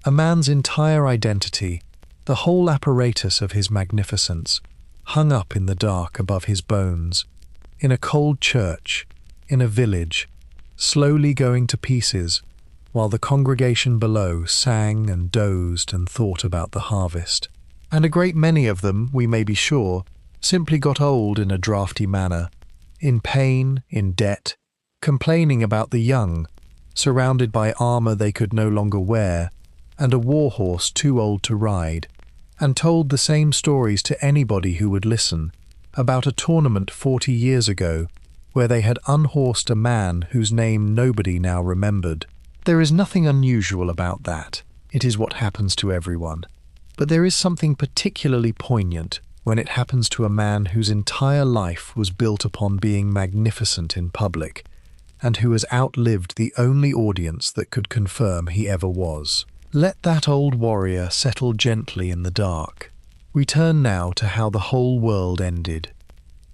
A man's entire identity, the whole apparatus of his magnificence, hung up in the dark above his bones, in a cold church, in a village, slowly going to pieces, while the congregation below sang and dozed and thought about the harvest. And a great many of them, we may be sure, simply got old in a draughty manner, in pain, in debt, complaining about the young, surrounded by armour they could no longer wear, and a war horse too old to ride, and told the same stories to anybody who would listen, about a tournament 40 years ago, where they had unhorsed a man whose name nobody now remembered. There is nothing unusual about that. It is what happens to everyone. But there is something particularly poignant when it happens to a man whose entire life was built upon being magnificent in public, and who has outlived the only audience that could confirm he ever was. Let that old warrior settle gently in the dark. We turn now to how the whole world ended.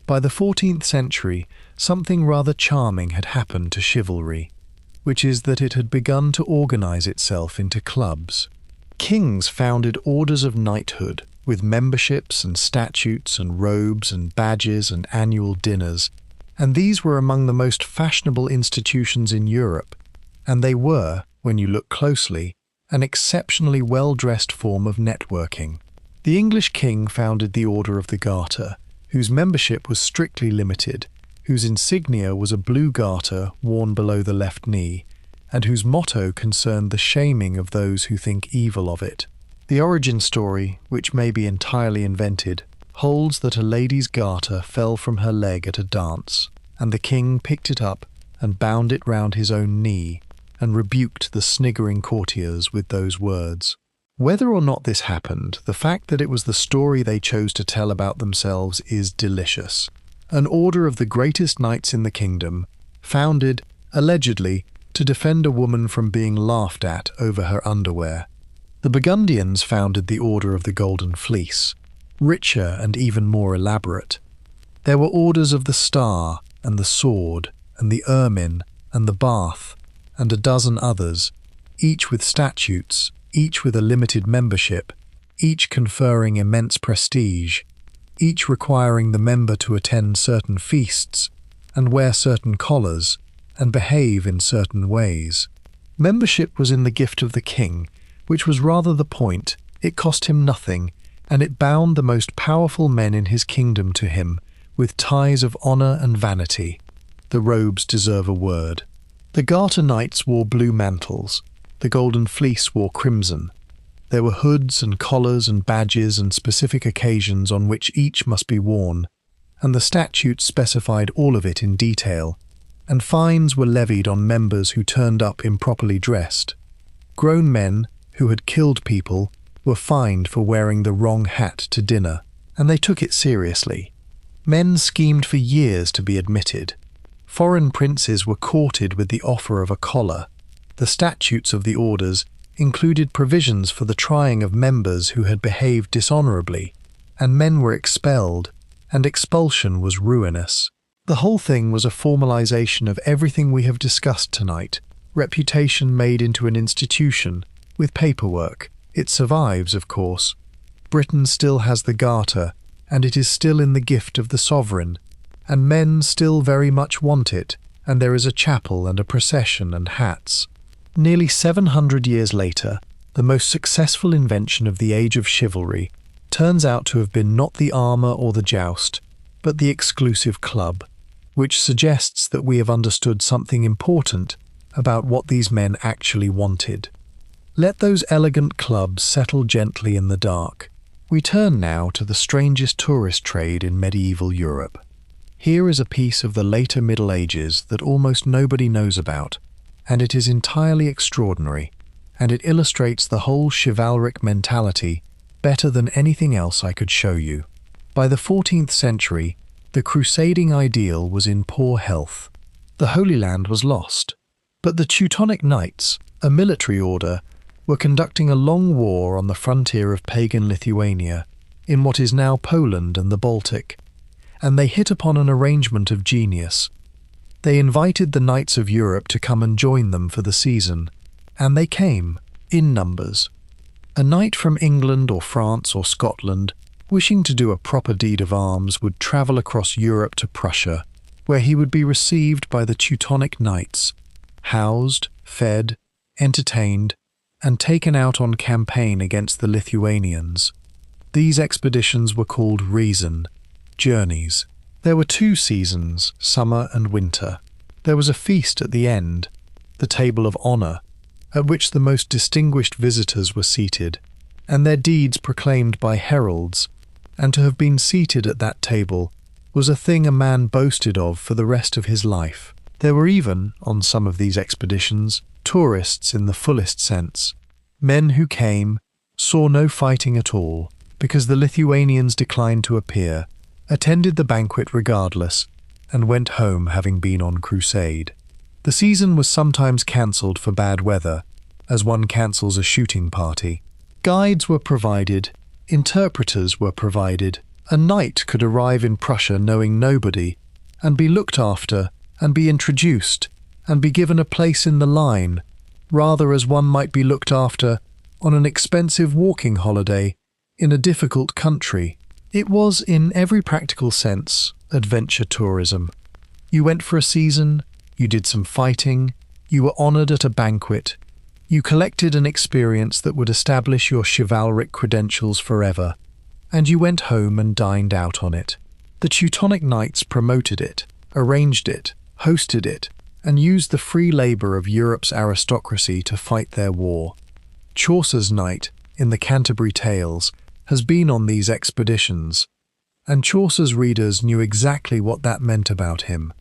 By the 14th century, something rather charming had happened to chivalry, which is that it had begun to organize itself into clubs. Kings founded orders of knighthood, with memberships and statutes and robes and badges and annual dinners, and these were among the most fashionable institutions in Europe, and they were, when you look closely, an exceptionally well-dressed form of networking. The English king founded the Order of the Garter, whose membership was strictly limited, whose insignia was a blue garter worn below the left knee, and whose motto concerned the shaming of those who think evil of it. The origin story, which may be entirely invented, holds that a lady's garter fell from her leg at a dance, and the king picked it up and bound it round his own knee, and rebuked the sniggering courtiers with those words. Whether or not this happened, the fact that it was the story they chose to tell about themselves is delicious. An order of the greatest knights in the kingdom, founded, allegedly, to defend a woman from being laughed at over her underwear. The Burgundians founded the Order of the Golden Fleece, richer and even more elaborate. There were orders of the Star, and the Sword, and the Ermine, and the Bath, and a dozen others, each with statutes, each with a limited membership, each conferring immense prestige, each requiring the member to attend certain feasts, and wear certain collars, and behave in certain ways. Membership was in the gift of the king, which was rather the point. It cost him nothing, and it bound the most powerful men in his kingdom to him, with ties of honour and vanity. The robes deserve a word. The Garter Knights wore blue mantles, the Golden Fleece wore crimson. There were hoods and collars and badges and specific occasions on which each must be worn, and the statutes specified all of it in detail, and fines were levied on members who turned up improperly dressed. Grown men, who had killed people, were fined for wearing the wrong hat to dinner, and they took it seriously. Men schemed for years to be admitted. Foreign princes were courted with the offer of a collar. The statutes of the orders included provisions for the trying of members who had behaved dishonourably, and men were expelled, and expulsion was ruinous. The whole thing was a formalization of everything we have discussed tonight, reputation made into an institution, with paperwork. It survives, of course. Britain still has the Garter, and it is still in the gift of the sovereign, and men still very much want it, and there is a chapel and a procession and hats. Nearly 700 years later, the most successful invention of the age of chivalry turns out to have been not the armour or the joust, but the exclusive club, which suggests that we have understood something important about what these men actually wanted. Let those elegant clubs settle gently in the dark. We turn now to the strangest tourist trade in medieval Europe. Here is a piece of the later Middle Ages that almost nobody knows about, and it is entirely extraordinary, and it illustrates the whole chivalric mentality better than anything else I could show you. By the 14th century, the crusading ideal was in poor health. The Holy Land was lost. But the Teutonic Knights, a military order, were conducting a long war on the frontier of pagan Lithuania, in what is now Poland and the Baltic, and they hit upon an arrangement of genius. They invited the knights of Europe to come and join them for the season, and they came, in numbers. A knight from England or France or Scotland, wishing to do a proper deed of arms, would travel across Europe to Prussia, where he would be received by the Teutonic Knights, housed, fed, entertained, and taken out on campaign against the Lithuanians. These expeditions were called reason, journeys. There were 2 seasons, summer and winter. There was a feast at the end, the table of honour, at which the most distinguished visitors were seated, and their deeds proclaimed by heralds, and to have been seated at that table was a thing a man boasted of for the rest of his life. There were even, on some of these expeditions, tourists in the fullest sense. Men who came, saw no fighting at all, because the Lithuanians declined to appear, attended the banquet regardless, and went home having been on crusade. The season was sometimes cancelled for bad weather, as one cancels a shooting party. Guides were provided, interpreters were provided. A knight could arrive in Prussia knowing nobody, and be looked after, and be introduced, and be given a place in the line, rather as one might be looked after on an expensive walking holiday in a difficult country. It was, in every practical sense, adventure tourism. You went for a season, you did some fighting, you were honoured at a banquet, you collected an experience that would establish your chivalric credentials forever, and you went home and dined out on it. The Teutonic Knights promoted it, arranged it, hosted it, and used the free labour of Europe's aristocracy to fight their war. Chaucer's knight, in the Canterbury Tales, has been on these expeditions, and Chaucer's readers knew exactly what that meant about him.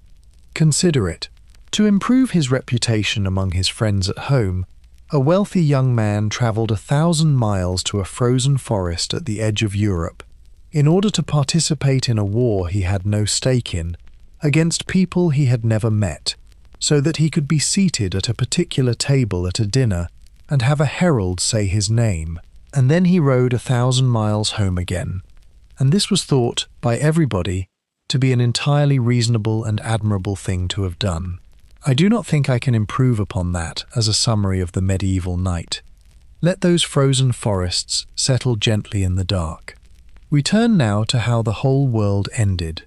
Consider it. To improve his reputation among his friends at home, a wealthy young man travelled 1,000 miles to a frozen forest at the edge of Europe, in order to participate in a war he had no stake in, against people he had never met, so that he could be seated at a particular table at a dinner and have a herald say his name. And then he rode 1,000 miles home again, and this was thought by everybody to be an entirely reasonable and admirable thing to have done. I do not think I can improve upon that as a summary of the medieval knight. Let those frozen forests settle gently in the dark. We turn now to how the whole world ended.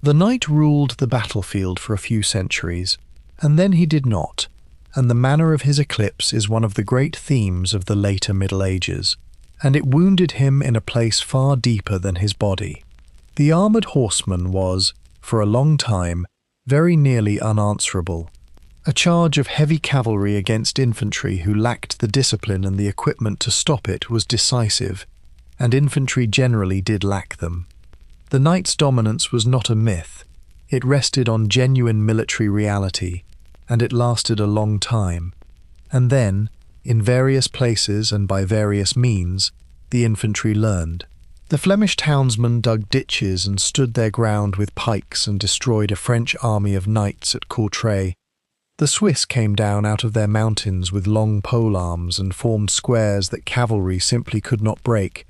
The knight ruled the battlefield for a few centuries, and then he did not, and the manner of his eclipse is one of the great themes of the later Middle Ages, and it wounded him in a place far deeper than his body. The armoured horseman was, for a long time, very nearly unanswerable. A charge of heavy cavalry against infantry who lacked the discipline and the equipment to stop it was decisive, and infantry generally did lack them. The knight's dominance was not a myth. It rested on genuine military reality, and it lasted a long time. And then, in various places and by various means, the infantry learned. The Flemish townsmen dug ditches and stood their ground with pikes and destroyed a French army of knights at Courtrai. The Swiss came down out of their mountains with long polearms and formed squares that cavalry simply could not break,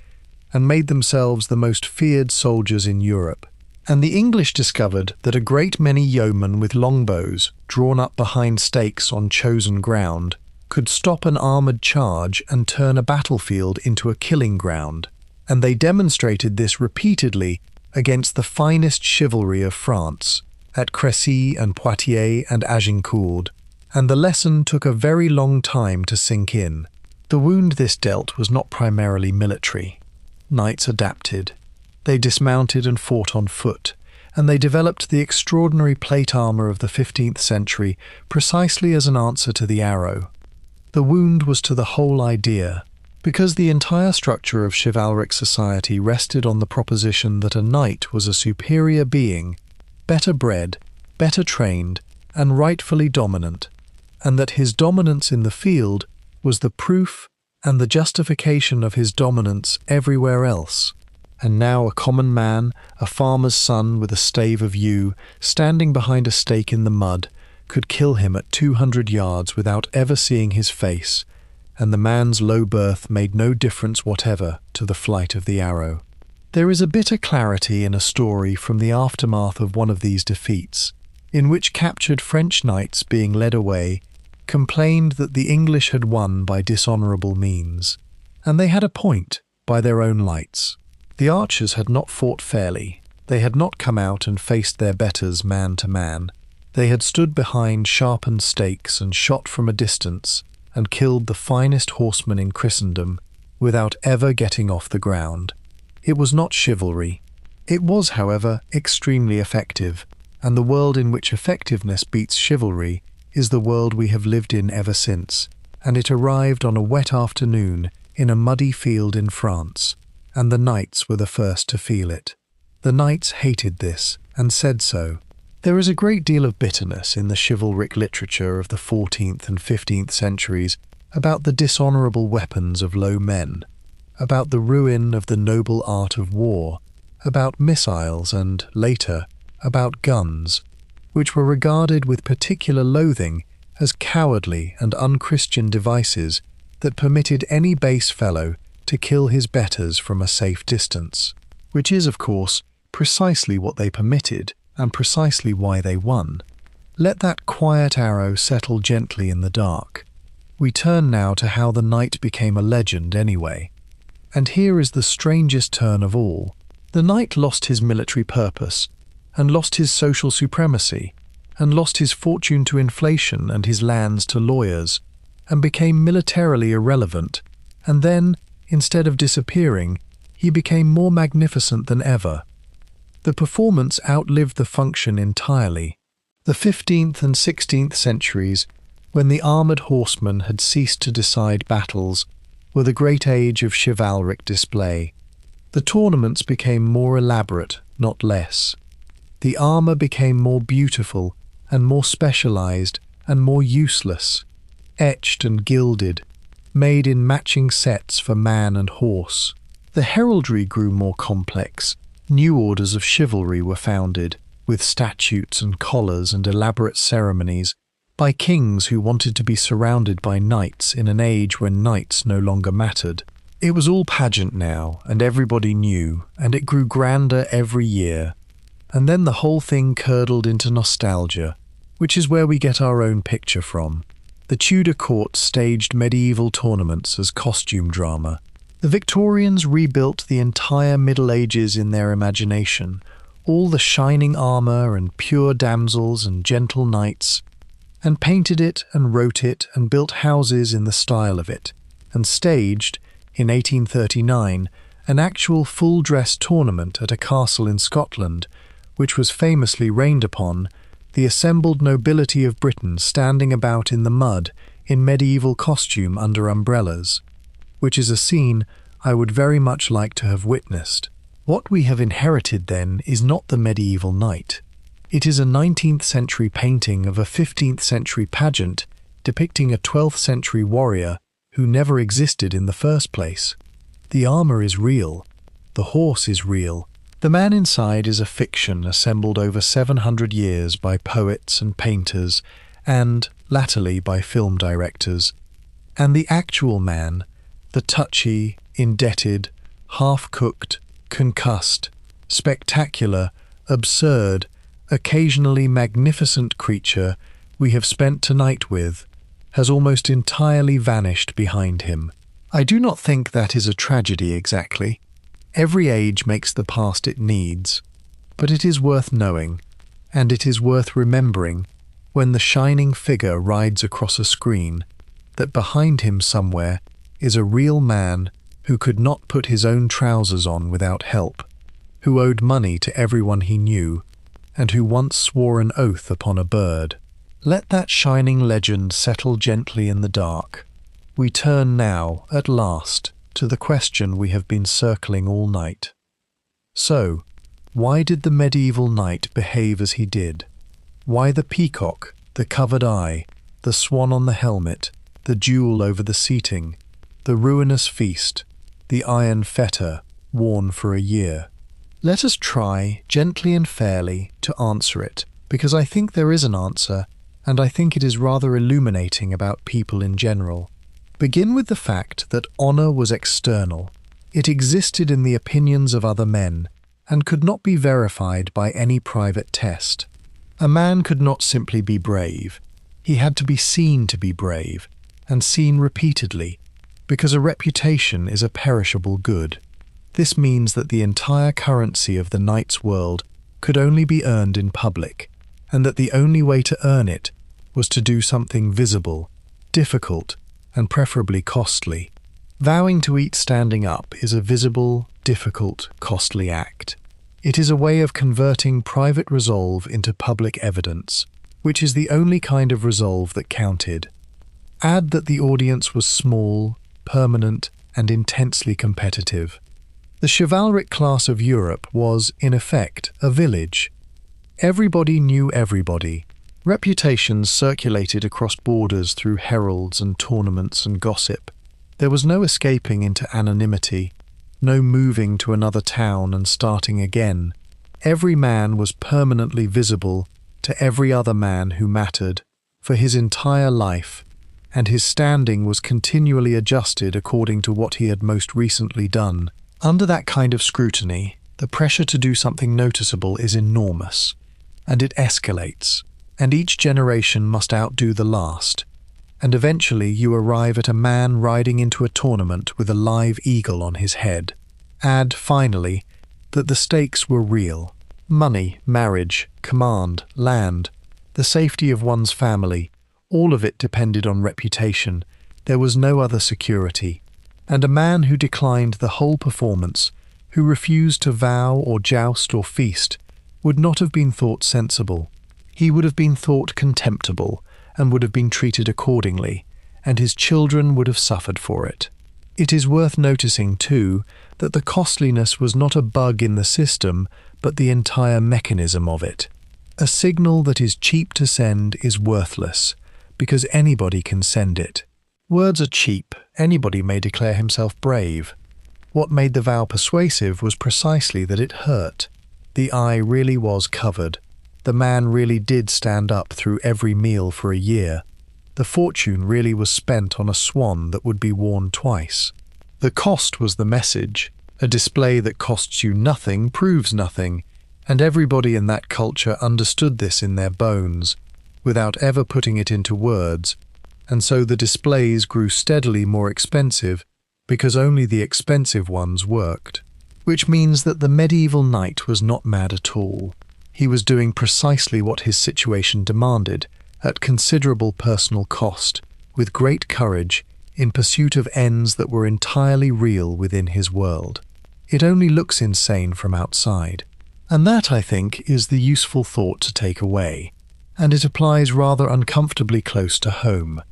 and made themselves the most feared soldiers in Europe. And the English discovered that a great many yeomen with longbows, drawn up behind stakes on chosen ground, could stop an armoured charge and turn a battlefield into a killing ground, and they demonstrated this repeatedly against the finest chivalry of France, at Crécy and Poitiers and Agincourt, and the lesson took a very long time to sink in. The wound this dealt was not primarily military. Knights adapted. They dismounted and fought on foot, and they developed the extraordinary plate armour of the 15th century precisely as an answer to the arrow. The wound was to the whole idea, because the entire structure of chivalric society rested on the proposition that a knight was a superior being, better bred, better trained, and rightfully dominant, and that his dominance in the field was the proof and the justification of his dominance everywhere else. And now a common man, a farmer's son with a stave of yew, standing behind a stake in the mud, could kill him at 200 yards without ever seeing his face, and the man's low birth made no difference whatever to the flight of the arrow. There is a bitter clarity in a story from the aftermath of one of these defeats, in which captured French knights being led away complained that the English had won by dishonourable means, and they had a point by their own lights. The archers had not fought fairly. They had not come out and faced their betters man to man. They had stood behind sharpened stakes and shot from a distance and killed the finest horseman in Christendom without ever getting off the ground. It was not chivalry. It was, however, extremely effective, and the world in which effectiveness beats chivalry is the world we have lived in ever since, and it arrived on a wet afternoon in a muddy field in France, and the knights were the first to feel it. The knights hated this, and said so. There is a great deal of bitterness in the chivalric literature of the 14th and 15th centuries about the dishonourable weapons of low men, about the ruin of the noble art of war, about missiles and, later, about guns, which were regarded with particular loathing as cowardly and unchristian devices that permitted any base fellow to kill his betters from a safe distance, which is, of course, precisely what they permitted and precisely why they won. Let that quiet arrow settle gently in the dark. We turn now to how the knight became a legend anyway. And here is the strangest turn of all. The knight lost his military purpose, and lost his social supremacy, and lost his fortune to inflation and his lands to lawyers, and became militarily irrelevant, and then, instead of disappearing, he became more magnificent than ever. The performance outlived the function entirely. The 15th and 16th centuries, when the armoured horsemen had ceased to decide battles, were the great age of chivalric display. The tournaments became more elaborate, not less. The armour became more beautiful and more specialised and more useless, etched and gilded, made in matching sets for man and horse. The heraldry grew more complex. New orders of chivalry were founded, with statutes and collars and elaborate ceremonies, by kings who wanted to be surrounded by knights in an age when knights no longer mattered. It was all pageant now, and everybody knew, and it grew grander every year. And then the whole thing curdled into nostalgia, which is where we get our own picture from. The Tudor court staged medieval tournaments as costume drama. The Victorians rebuilt the entire Middle Ages in their imagination, all the shining armour and pure damsels and gentle knights, and painted it and wrote it and built houses in the style of it, and staged, in 1839, an actual full-dress tournament at a castle in Scotland, which was famously rained upon, the assembled nobility of Britain standing about in the mud in medieval costume under umbrellas, which is a scene I would very much like to have witnessed. What we have inherited, then, is not the medieval knight. It is a 19th century painting of a 15th century pageant depicting a 12th century warrior who never existed in the first place. The armour is real. The horse is real. The man inside is a fiction assembled over 700 years by poets and painters and, latterly, by film directors. And the actual man, the touchy, indebted, half-cooked, concussed, spectacular, absurd, occasionally magnificent creature we have spent tonight with, has almost entirely vanished behind him. I do not think that is a tragedy exactly. Every age makes the past it needs, but it is worth knowing, And it is worth remembering, when the shining figure rides across a screen, that behind him somewhere is a real man who could not put his own trousers on without help, who owed money to everyone he knew, and who once swore an oath upon a bird. Let that shining legend settle gently in the dark. We turn now, at last, to the question we have been circling all night. So, why did the medieval knight behave as he did? Why the peacock, the covered eye, the swan on the helmet, the jewel over the seating, the ruinous feast, the iron fetter worn for a year? Let us try, gently and fairly, to answer it, because I think there is an answer, and I think it is rather illuminating about people in general. Begin with the fact that honour was external. It existed in the opinions of other men, and could not be verified by any private test. A man could not simply be brave. He had to be seen to be brave, and seen repeatedly, because a reputation is a perishable good. This means that the entire currency of the knight's world could only be earned in public, and that the only way to earn it was to do something visible, difficult, and preferably costly. Vowing to eat standing up is a visible, difficult, costly act. It is a way of converting private resolve into public evidence, which is the only kind of resolve that counted. Add that the audience was small, permanent, and intensely competitive. The chivalric class of Europe was, in effect, a village. Everybody knew everybody. Reputations circulated across borders through heralds and tournaments and gossip. There was no escaping into anonymity, no moving to another town and starting again. Every man was permanently visible to every other man who mattered for his entire life, and his standing was continually adjusted according to what he had most recently done. Under that kind of scrutiny, the pressure to do something noticeable is enormous, and it escalates, and each generation must outdo the last. And eventually you arrive at a man riding into a tournament with a live eagle on his head. Add, finally, that the stakes were real. Money, marriage, command, land, the safety of one's family, all of it depended on reputation. There was no other security. And a man who declined the whole performance, who refused to vow or joust or feast, would not have been thought sensible. He would have been thought contemptible, and would have been treated accordingly, and his children would have suffered for it. It is worth noticing, too, that the costliness was not a bug in the system, but the entire mechanism of it. A signal that is cheap to send is worthless, because anybody can send it. Words are cheap. Anybody may declare himself brave. What made the vow persuasive was precisely that it hurt. The eye really was covered. The man really did stand up through every meal for a year. The fortune really was spent on a swan that would be worn twice. The cost was the message. A display that costs you nothing proves nothing, and everybody in that culture understood this in their bones, without ever putting it into words, and so the displays grew steadily more expensive because only the expensive ones worked. Which means that the medieval knight was not mad at all. He was doing precisely what his situation demanded, at considerable personal cost, with great courage, in pursuit of ends that were entirely real within his world. It only looks insane from outside. And that, I think, is the useful thought to take away, and it applies rather uncomfortably close to home,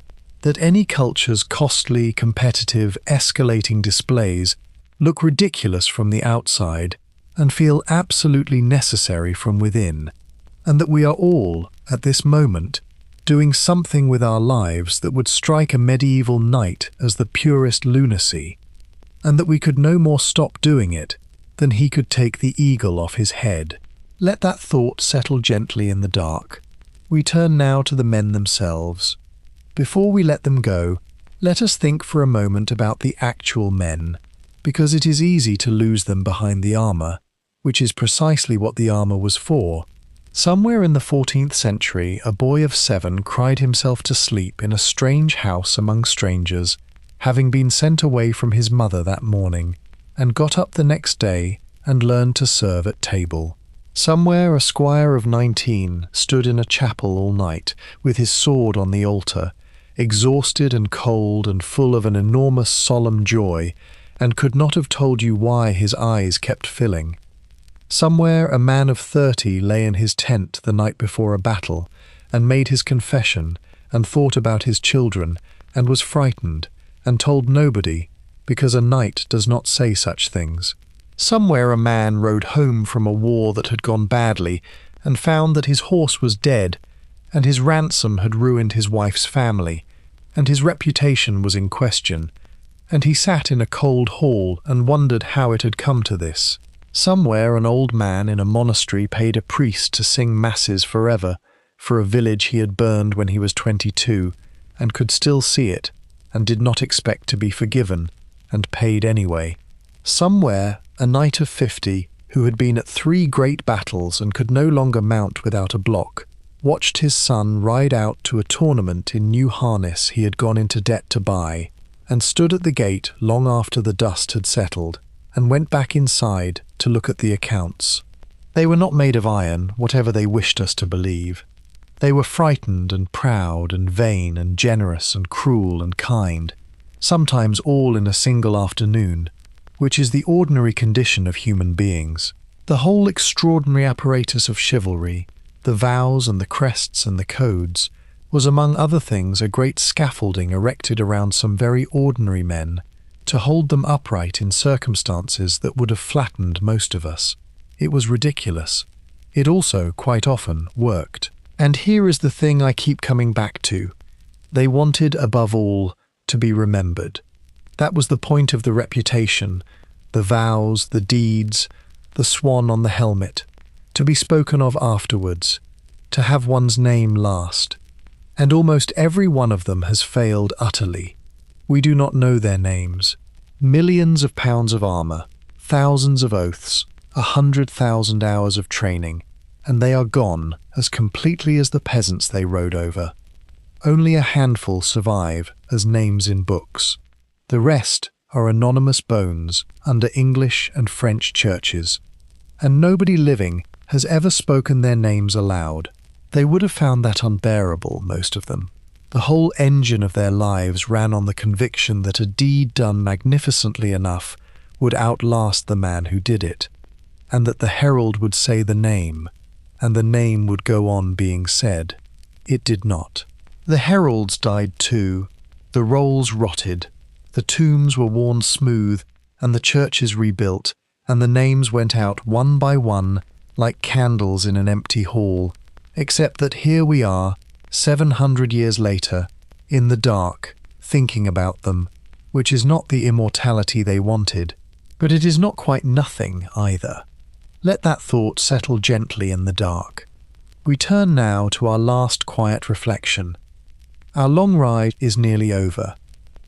that any culture's costly, competitive, escalating displays look ridiculous from the outside and feel absolutely necessary from within, and that we are all, at this moment, doing something with our lives that would strike a medieval knight as the purest lunacy, and that we could no more stop doing it than he could take the eagle off his head. Let that thought settle gently in the dark. We turn now to the men themselves. Before we let them go, let us think for a moment about the actual men, because it is easy to lose them behind the armour, which is precisely what the armour was for. Somewhere in the 14th century, a boy of 7 cried himself to sleep in a strange house among strangers, having been sent away from his mother that morning, and got up the next day and learned to serve at table. Somewhere a squire of 19 stood in a chapel all night, with his sword on the altar, exhausted and cold and full of an enormous solemn joy, and could not have told you why his eyes kept filling. Somewhere a man of 30 lay in his tent the night before a battle, and made his confession, and thought about his children, and was frightened, and told nobody, because a knight does not say such things. Somewhere a man rode home from a war that had gone badly, and found that his horse was dead, and his ransom had ruined his wife's family, and his reputation was in question, and he sat in a cold hall and wondered how it had come to this. Somewhere an old man in a monastery paid a priest to sing masses forever, for a village he had burned when he was 22, and could still see it, and did not expect to be forgiven, and paid anyway. Somewhere a knight of 50, who had been at 3 great battles and could no longer mount without a block, watched his son ride out to a tournament in new harness he had gone into debt to buy, and stood at the gate long after the dust had settled, and went back inside to look at the accounts. They were not made of iron, whatever they wished us to believe. They were frightened and proud and vain and generous and cruel and kind, sometimes all in a single afternoon, which is the ordinary condition of human beings. The whole extraordinary apparatus of chivalry, the vows and the crests and the codes, was among other things a great scaffolding erected around some very ordinary men, to hold them upright in circumstances that would have flattened most of us. It was ridiculous. It also, quite often, worked. And here is the thing I keep coming back to. They wanted, above all, to be remembered. That was the point of the reputation, the vows, the deeds, the swan on the helmet, to be spoken of afterwards, to have one's name last. And almost every one of them has failed utterly. We do not know their names. Millions of pounds of armour, thousands of oaths, 100,000 hours of training, and they are gone as completely as the peasants they rode over. Only a handful survive as names in books. The rest are anonymous bones under English and French churches, and nobody living has ever spoken their names aloud. They would have found that unbearable, most of them. The whole engine of their lives ran on the conviction that a deed done magnificently enough would outlast the man who did it, and that the herald would say the name, and the name would go on being said. It did not. The heralds died too. The rolls rotted. The tombs were worn smooth, and the churches rebuilt, and the names went out one by one like candles in an empty hall, except that here we are, 700 years later, in the dark, thinking about them, which is not the immortality they wanted, but it is not quite nothing either. Let that thought settle gently in the dark. We turn now to our last quiet reflection. Our long ride is nearly over,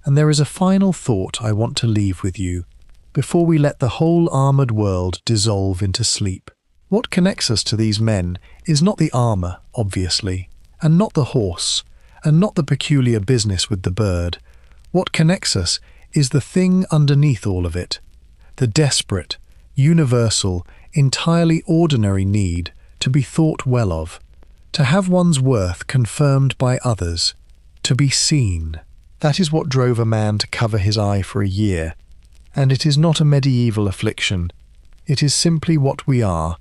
and there is a final thought I want to leave with you, before we let the whole armoured world dissolve into sleep. What connects us to these men is not the armour, obviously, and not the horse, and not the peculiar business with the bird. What connects us is the thing underneath all of it, the desperate, universal, entirely ordinary need to be thought well of, to have one's worth confirmed by others, to be seen. That is what drove a man to cover his eye for a year, and it is not a medieval affliction. It is simply what we are,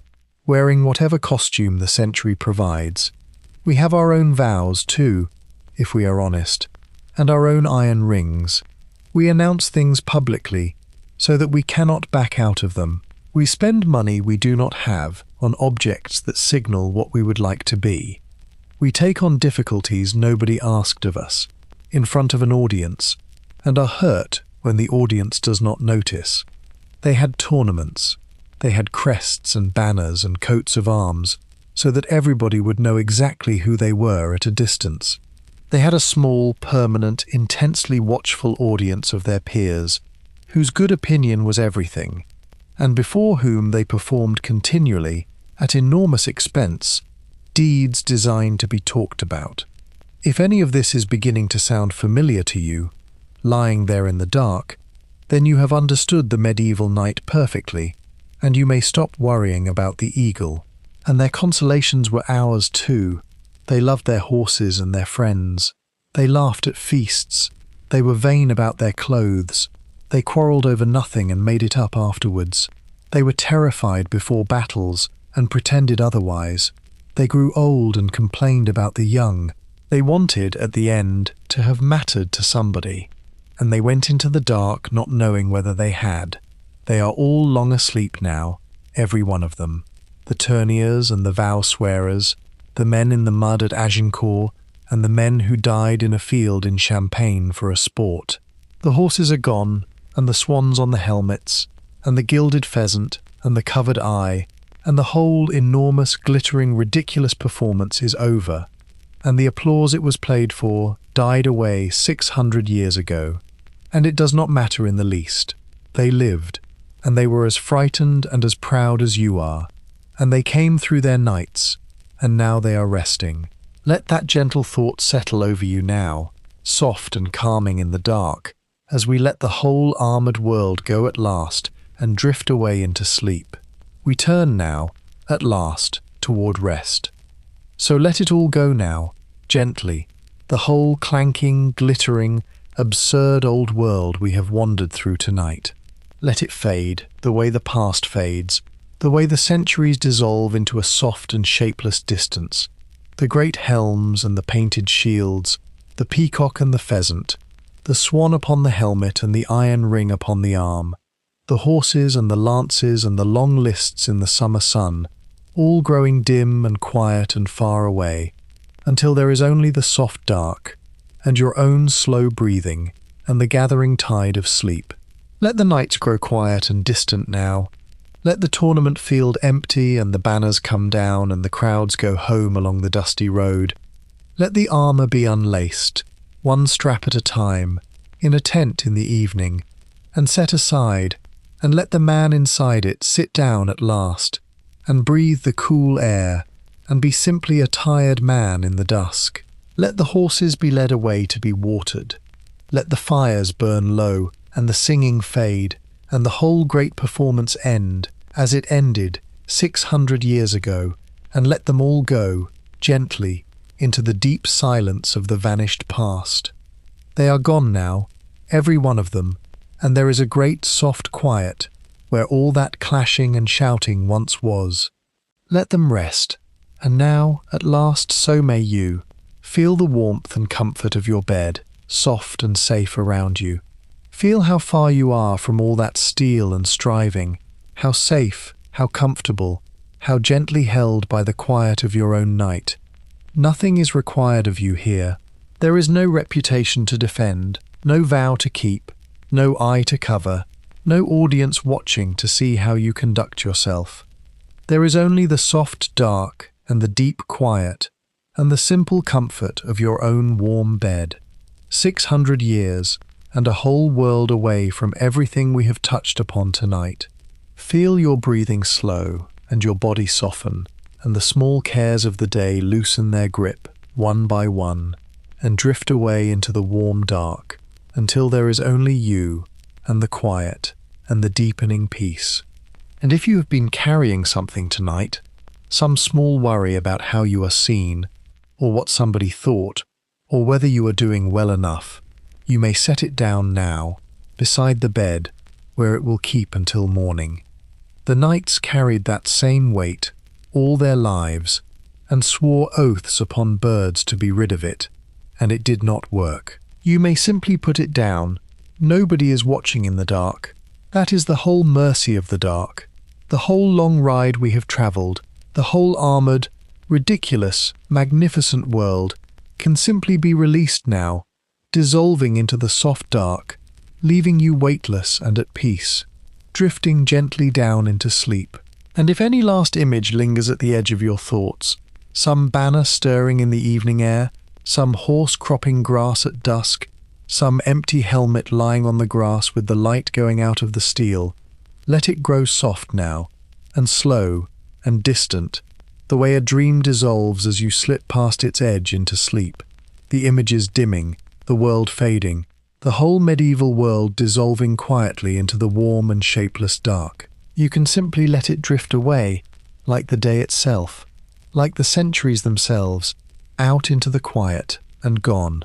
wearing whatever costume the century provides. We have our own vows too, if we are honest, and our own iron rings. We announce things publicly, so that we cannot back out of them. We spend money we do not have on objects that signal what we would like to be. We take on difficulties nobody asked of us, in front of an audience, and are hurt when the audience does not notice. They had tournaments. They had crests and banners and coats of arms, so that everybody would know exactly who they were at a distance. They had a small, permanent, intensely watchful audience of their peers, whose good opinion was everything, and before whom they performed continually, at enormous expense, deeds designed to be talked about. If any of this is beginning to sound familiar to you, lying there in the dark, then you have understood the medieval knight perfectly, and you may stop worrying about the eagle. And their consolations were ours too. They loved their horses and their friends. They laughed at feasts. They were vain about their clothes. They quarrelled over nothing and made it up afterwards. They were terrified before battles and pretended otherwise. They grew old and complained about the young. They wanted, at the end, to have mattered to somebody. And they went into the dark not knowing whether they had. They are all long asleep now, every one of them. The tourniers and the vow swearers, the men in the mud at Agincourt, and the men who died in a field in Champagne for a sport. The horses are gone, and the swans on the helmets, and the gilded pheasant, and the covered eye, and the whole enormous, glittering, ridiculous performance is over, and the applause it was played for died away 600 years ago. And it does not matter in the least. They lived, and they were as frightened and as proud as you are, and they came through their nights, and now they are resting. Let that gentle thought settle over you now, soft and calming in the dark, as we let the whole armoured world go at last and drift away into sleep. We turn now, at last, toward rest. So let it all go now, gently, the whole clanking, glittering, absurd old world we have wandered through tonight. Let it fade, the way the past fades, the way the centuries dissolve into a soft and shapeless distance. The great helms and the painted shields, the peacock and the pheasant, the swan upon the helmet and the iron ring upon the arm, the horses and the lances and the long lists in the summer sun, all growing dim and quiet and far away, until there is only the soft dark, and your own slow breathing, and the gathering tide of sleep. Let the nights grow quiet and distant now. Let the tournament field empty and the banners come down and the crowds go home along the dusty road. Let the armour be unlaced, one strap at a time, in a tent in the evening, and set aside, and let the man inside it sit down at last, and breathe the cool air, and be simply a tired man in the dusk. Let the horses be led away to be watered. Let the fires burn low, and the singing fade, and the whole great performance end, as it ended 600 years ago, and let them all go, gently, into the deep silence of the vanished past. They are gone now, every one of them, and there is a great soft quiet, where all that clashing and shouting once was. Let them rest, and now, at last, so may you. Feel the warmth and comfort of your bed, soft and safe around you. Feel how far you are from all that steel and striving, how safe, how comfortable, how gently held by the quiet of your own night. Nothing is required of you here. There is no reputation to defend, no vow to keep, no eye to cover, no audience watching to see how you conduct yourself. There is only the soft dark and the deep quiet, and the simple comfort of your own warm bed. 600 years, and a whole world away from everything we have touched upon tonight. Feel your breathing slow, and your body soften, and the small cares of the day loosen their grip, one by one, and drift away into the warm dark, until there is only you, and the quiet, and the deepening peace. And if you have been carrying something tonight, some small worry about how you are seen, or what somebody thought, or whether you are doing well enough, you may set it down now, beside the bed, where it will keep until morning. The knights carried that same weight all their lives, and swore oaths upon birds to be rid of it, and it did not work. You may simply put it down. Nobody is watching in the dark. That is the whole mercy of the dark. The whole long ride we have travelled, the whole armoured, ridiculous, magnificent world, can simply be released now, dissolving into the soft dark, leaving you weightless and at peace, drifting gently down into sleep. And if any last image lingers at the edge of your thoughts, some banner stirring in the evening air, some horse cropping grass at dusk, some empty helmet lying on the grass with the light going out of the steel, let it grow soft now, and slow, and distant, the way a dream dissolves as you slip past its edge into sleep, the images dimming, the world fading, the whole medieval world dissolving quietly into the warm and shapeless dark. You can simply let it drift away, like the day itself, like the centuries themselves, out into the quiet and gone.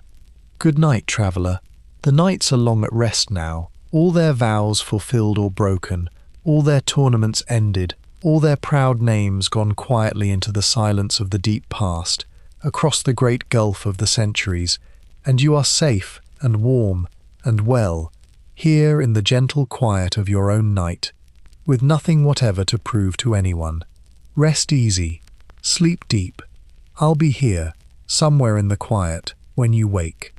Good night, traveller. The knights are long at rest now, all their vows fulfilled or broken, all their tournaments ended, all their proud names gone quietly into the silence of the deep past, across the great gulf of the centuries, and you are safe and warm and well, here in the gentle quiet of your own night, with nothing whatever to prove to anyone. Rest easy, sleep deep. I'll be here, somewhere in the quiet, when you wake.